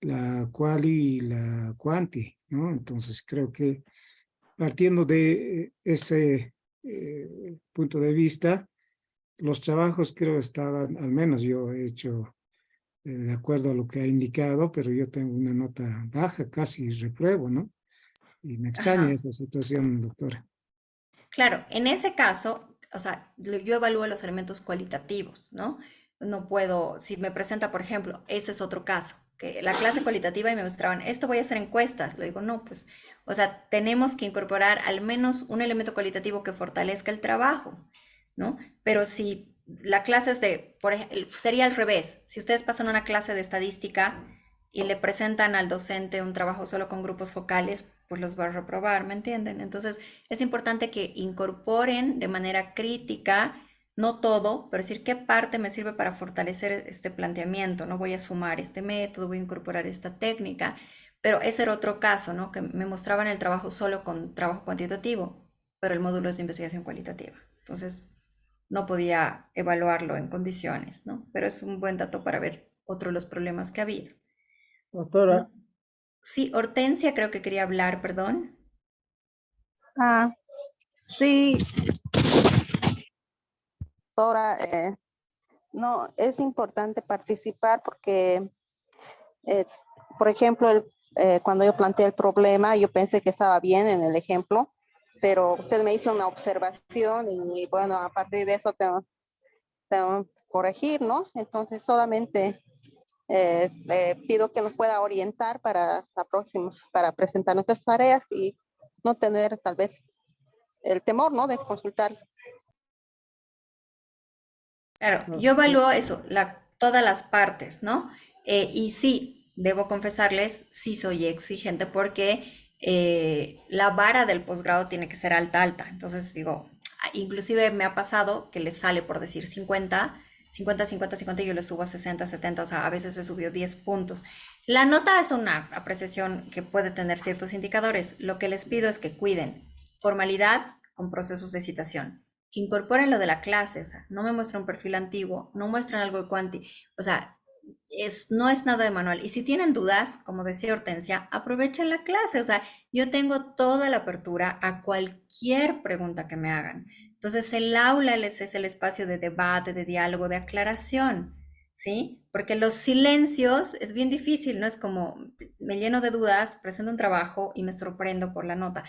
La quali y la quanti, ¿no? Entonces creo que partiendo de ese punto de vista, los trabajos creo estaban, al menos yo he hecho de acuerdo a lo que ha indicado, pero yo tengo una nota baja, casi repruebo, ¿no? Y me extraña Ajá. esa situación, doctora. Claro, en ese caso, o sea, yo evalúo los elementos cualitativos, ¿no? No puedo, si me presenta, por ejemplo, ese es otro caso, que la clase cualitativa y me mostraban, esto voy a hacer encuestas, le digo, no, pues, o sea, tenemos que incorporar al menos un elemento cualitativo que fortalezca el trabajo, ¿no? Pero si la clase es de, por ejemplo, sería al revés, si ustedes pasan una clase de estadística y le presentan al docente un trabajo solo con grupos focales, pues los va a reprobar, ¿me entienden? Entonces, es importante que incorporen de manera crítica, no todo, pero decir qué parte me sirve para fortalecer este planteamiento, no voy a sumar este método, voy a incorporar esta técnica, pero ese era otro caso, ¿no? Que me mostraban el trabajo solo con trabajo cuantitativo, pero el módulo es de investigación cualitativa. Entonces, no podía evaluarlo en condiciones, ¿no? Pero es un buen dato para ver otro de los problemas que ha habido. doctora, No. Sí, Hortensia creo que quería hablar, perdón. Ah, sí, doctora, no, es importante participar porque, eh, por ejemplo, cuando yo planteé el problema, yo pensé que estaba bien en el ejemplo, pero usted me hizo una observación y bueno, a partir de eso tengo que corregir, ¿no? Entonces solamente pido que nos pueda orientar para la próxima, para presentar nuestras tareas y no tener tal vez el temor, ¿no? De consultar. Claro, No, yo evalúo eso, todas las partes, ¿no? Y sí, debo confesarles, sí soy exigente porque la vara del posgrado tiene que ser alta, alta. Entonces digo, inclusive me ha pasado que les sale por decir 50 y yo les subo a 60, 70, o sea, a veces se subió 10 puntos. La nota es una apreciación que puede tener ciertos indicadores. Lo que les pido es que cuiden formalidad con procesos de citación, que incorporen lo de la clase, o sea, no me muestran un perfil antiguo, no muestran algo de cuanti, o sea, no es nada de manual. Y si tienen dudas, como decía Hortensia, aprovechen la clase, o sea, yo tengo toda la apertura a cualquier pregunta que me hagan. Entonces, el aula es el espacio de debate, de diálogo, de aclaración, ¿sí? Porque los silencios es bien difícil, ¿no? Es como, me lleno de dudas, presento un trabajo y me sorprendo por la nota.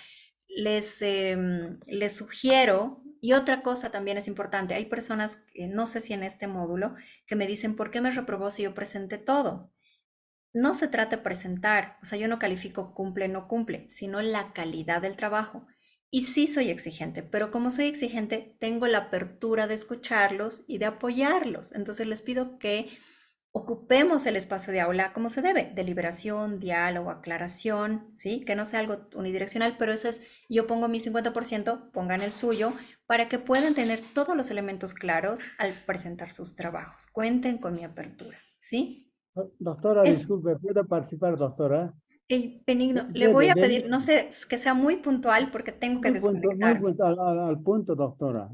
Les sugiero, y otra cosa también es importante, hay personas, no sé si en este módulo, que me dicen, ¿por qué me reprobó si yo presenté todo? No se trata de presentar, o sea, yo no califico cumple, no cumple, sino la calidad del trabajo. Y sí soy exigente, pero como soy exigente, tengo la apertura de escucharlos y de apoyarlos. Entonces les pido que ocupemos el espacio de aula como se debe, deliberación, diálogo, aclaración, ¿sí? Que no sea algo unidireccional, pero eso es, yo pongo mi 50%, pongan el suyo, para que puedan tener todos los elementos claros al presentar sus trabajos. Cuenten con mi apertura, ¿sí? Doctora, Es disculpe, ¿puedo participar, doctora? benigno. Le voy Breve, a pedir, no sé, que sea muy puntual porque tengo que muy desconectarme. al punto, doctora.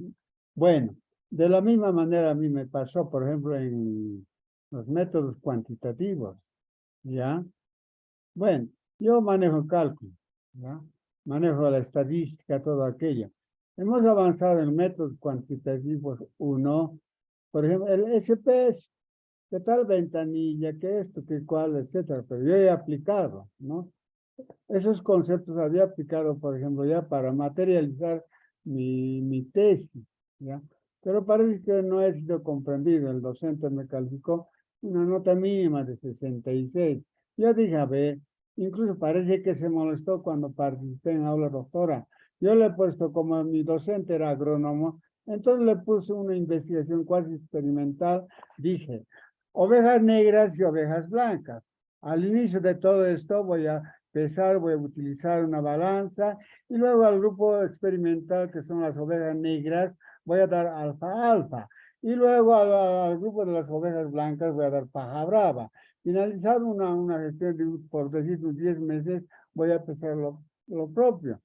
Bueno, de la misma manera a mí me pasó, por ejemplo, en los métodos cuantitativos, ¿ya? Bueno, yo manejo cálculo, ¿ya? Manejo la estadística, todo aquello. Hemos avanzado en métodos cuantitativos uno, por ejemplo, el SPS, que tal ventanilla, que esto, que cual, etcétera, pero yo he aplicado, ¿no? Esos conceptos había aplicado, por ejemplo, ya para materializar mi tesis, ¿ya? Pero parece que no he sido comprendido. El docente me calificó una nota mínima de 66. Yo dije, a ver, incluso parece que se molestó cuando participé en aula doctora. Yo le he puesto, como mi docente era agrónomo, entonces le puse una investigación cuasi experimental. Dije, ovejas negras y ovejas blancas. Al inicio de todo esto voy a pesar, voy a utilizar una balanza y luego al grupo experimental que son las ovejas negras voy a dar alfa alfa y luego al grupo de las ovejas blancas voy a dar paja brava. Finalizado una gestión de, por decir, 10 meses, voy a pesar lo propio.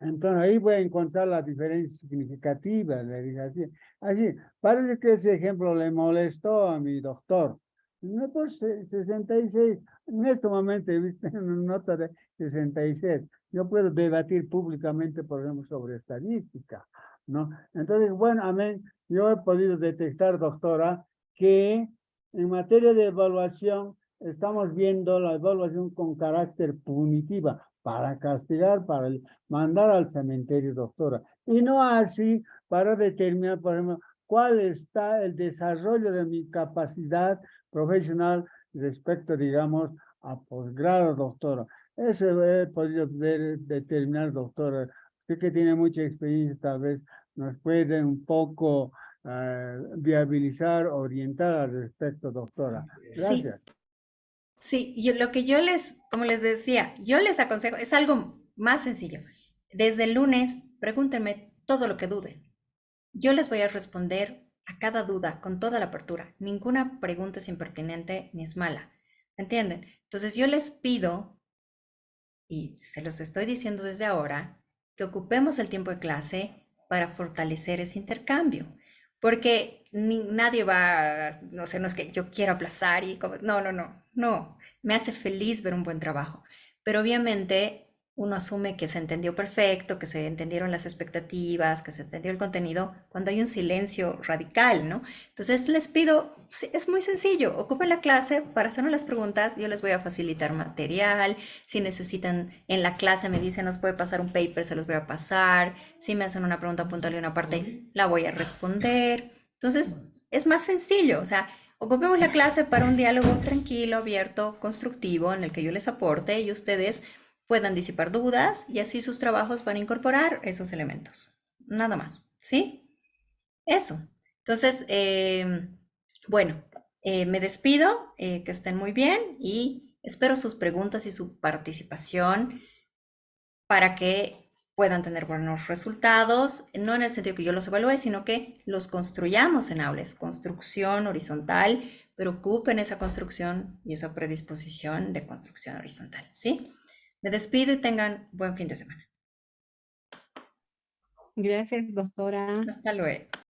Entonces ahí voy a encontrar la diferencia significativa, le dije así. Así, parece que ese ejemplo le molestó a mi doctor. No, pues 66, en este momento he visto una nota de 66. Yo puedo debatir públicamente, por ejemplo, sobre estadística, ¿no? Entonces, bueno, amén, yo he podido detectar, doctora, que en materia de evaluación estamos viendo la evaluación con carácter punitiva, para castigar, para mandar al cementerio, doctora. Y no así para determinar, por ejemplo, cuál está el desarrollo de mi capacidad profesional respecto, digamos, a posgrado, doctora. Eso he podido determinar, doctora. Usted que tiene mucha experiencia, tal vez nos puede un poco viabilizar, orientar al respecto, doctora. Sí, Gracias. sí, lo que yo como les decía, yo les aconsejo, es algo más sencillo. Desde el lunes, pregúntenme todo lo que duden. Yo les voy a responder a cada duda con toda la apertura. Ninguna pregunta es impertinente ni es mala. ¿Entienden? Entonces yo les pido, y se los estoy diciendo desde ahora, que ocupemos el tiempo de clase para fortalecer ese intercambio. Porque nadie va, no sé, no es que yo quiero aplazar y no, no, no, no. Me hace feliz ver un buen trabajo. Pero obviamente uno asume que se entendió perfecto, que se entendieron las expectativas, que se entendió el contenido, cuando hay un silencio radical, ¿no? Entonces les pido, sí, es muy sencillo, ocupen la clase para hacernos las preguntas, yo les voy a facilitar material, si necesitan en la clase me dicen, nos puede pasar un paper, se los voy a pasar, si me hacen una pregunta puntual y una parte, la voy a responder. Entonces, es más sencillo, o sea, ocupemos la clase para un diálogo tranquilo, abierto, constructivo, en el que yo les aporte y ustedes puedan disipar dudas y así sus trabajos van a incorporar esos elementos. Nada más, ¿sí? Eso. Entonces, bueno, me despido, que estén muy bien y espero sus preguntas y su participación para que puedan tener buenos resultados, no en el sentido que yo los evalúe, sino que los construyamos en aulas, construcción horizontal, pero ocupen esa construcción y esa predisposición de construcción horizontal, ¿sí? Me despido y tengan buen fin de semana. Gracias, doctora. Hasta luego.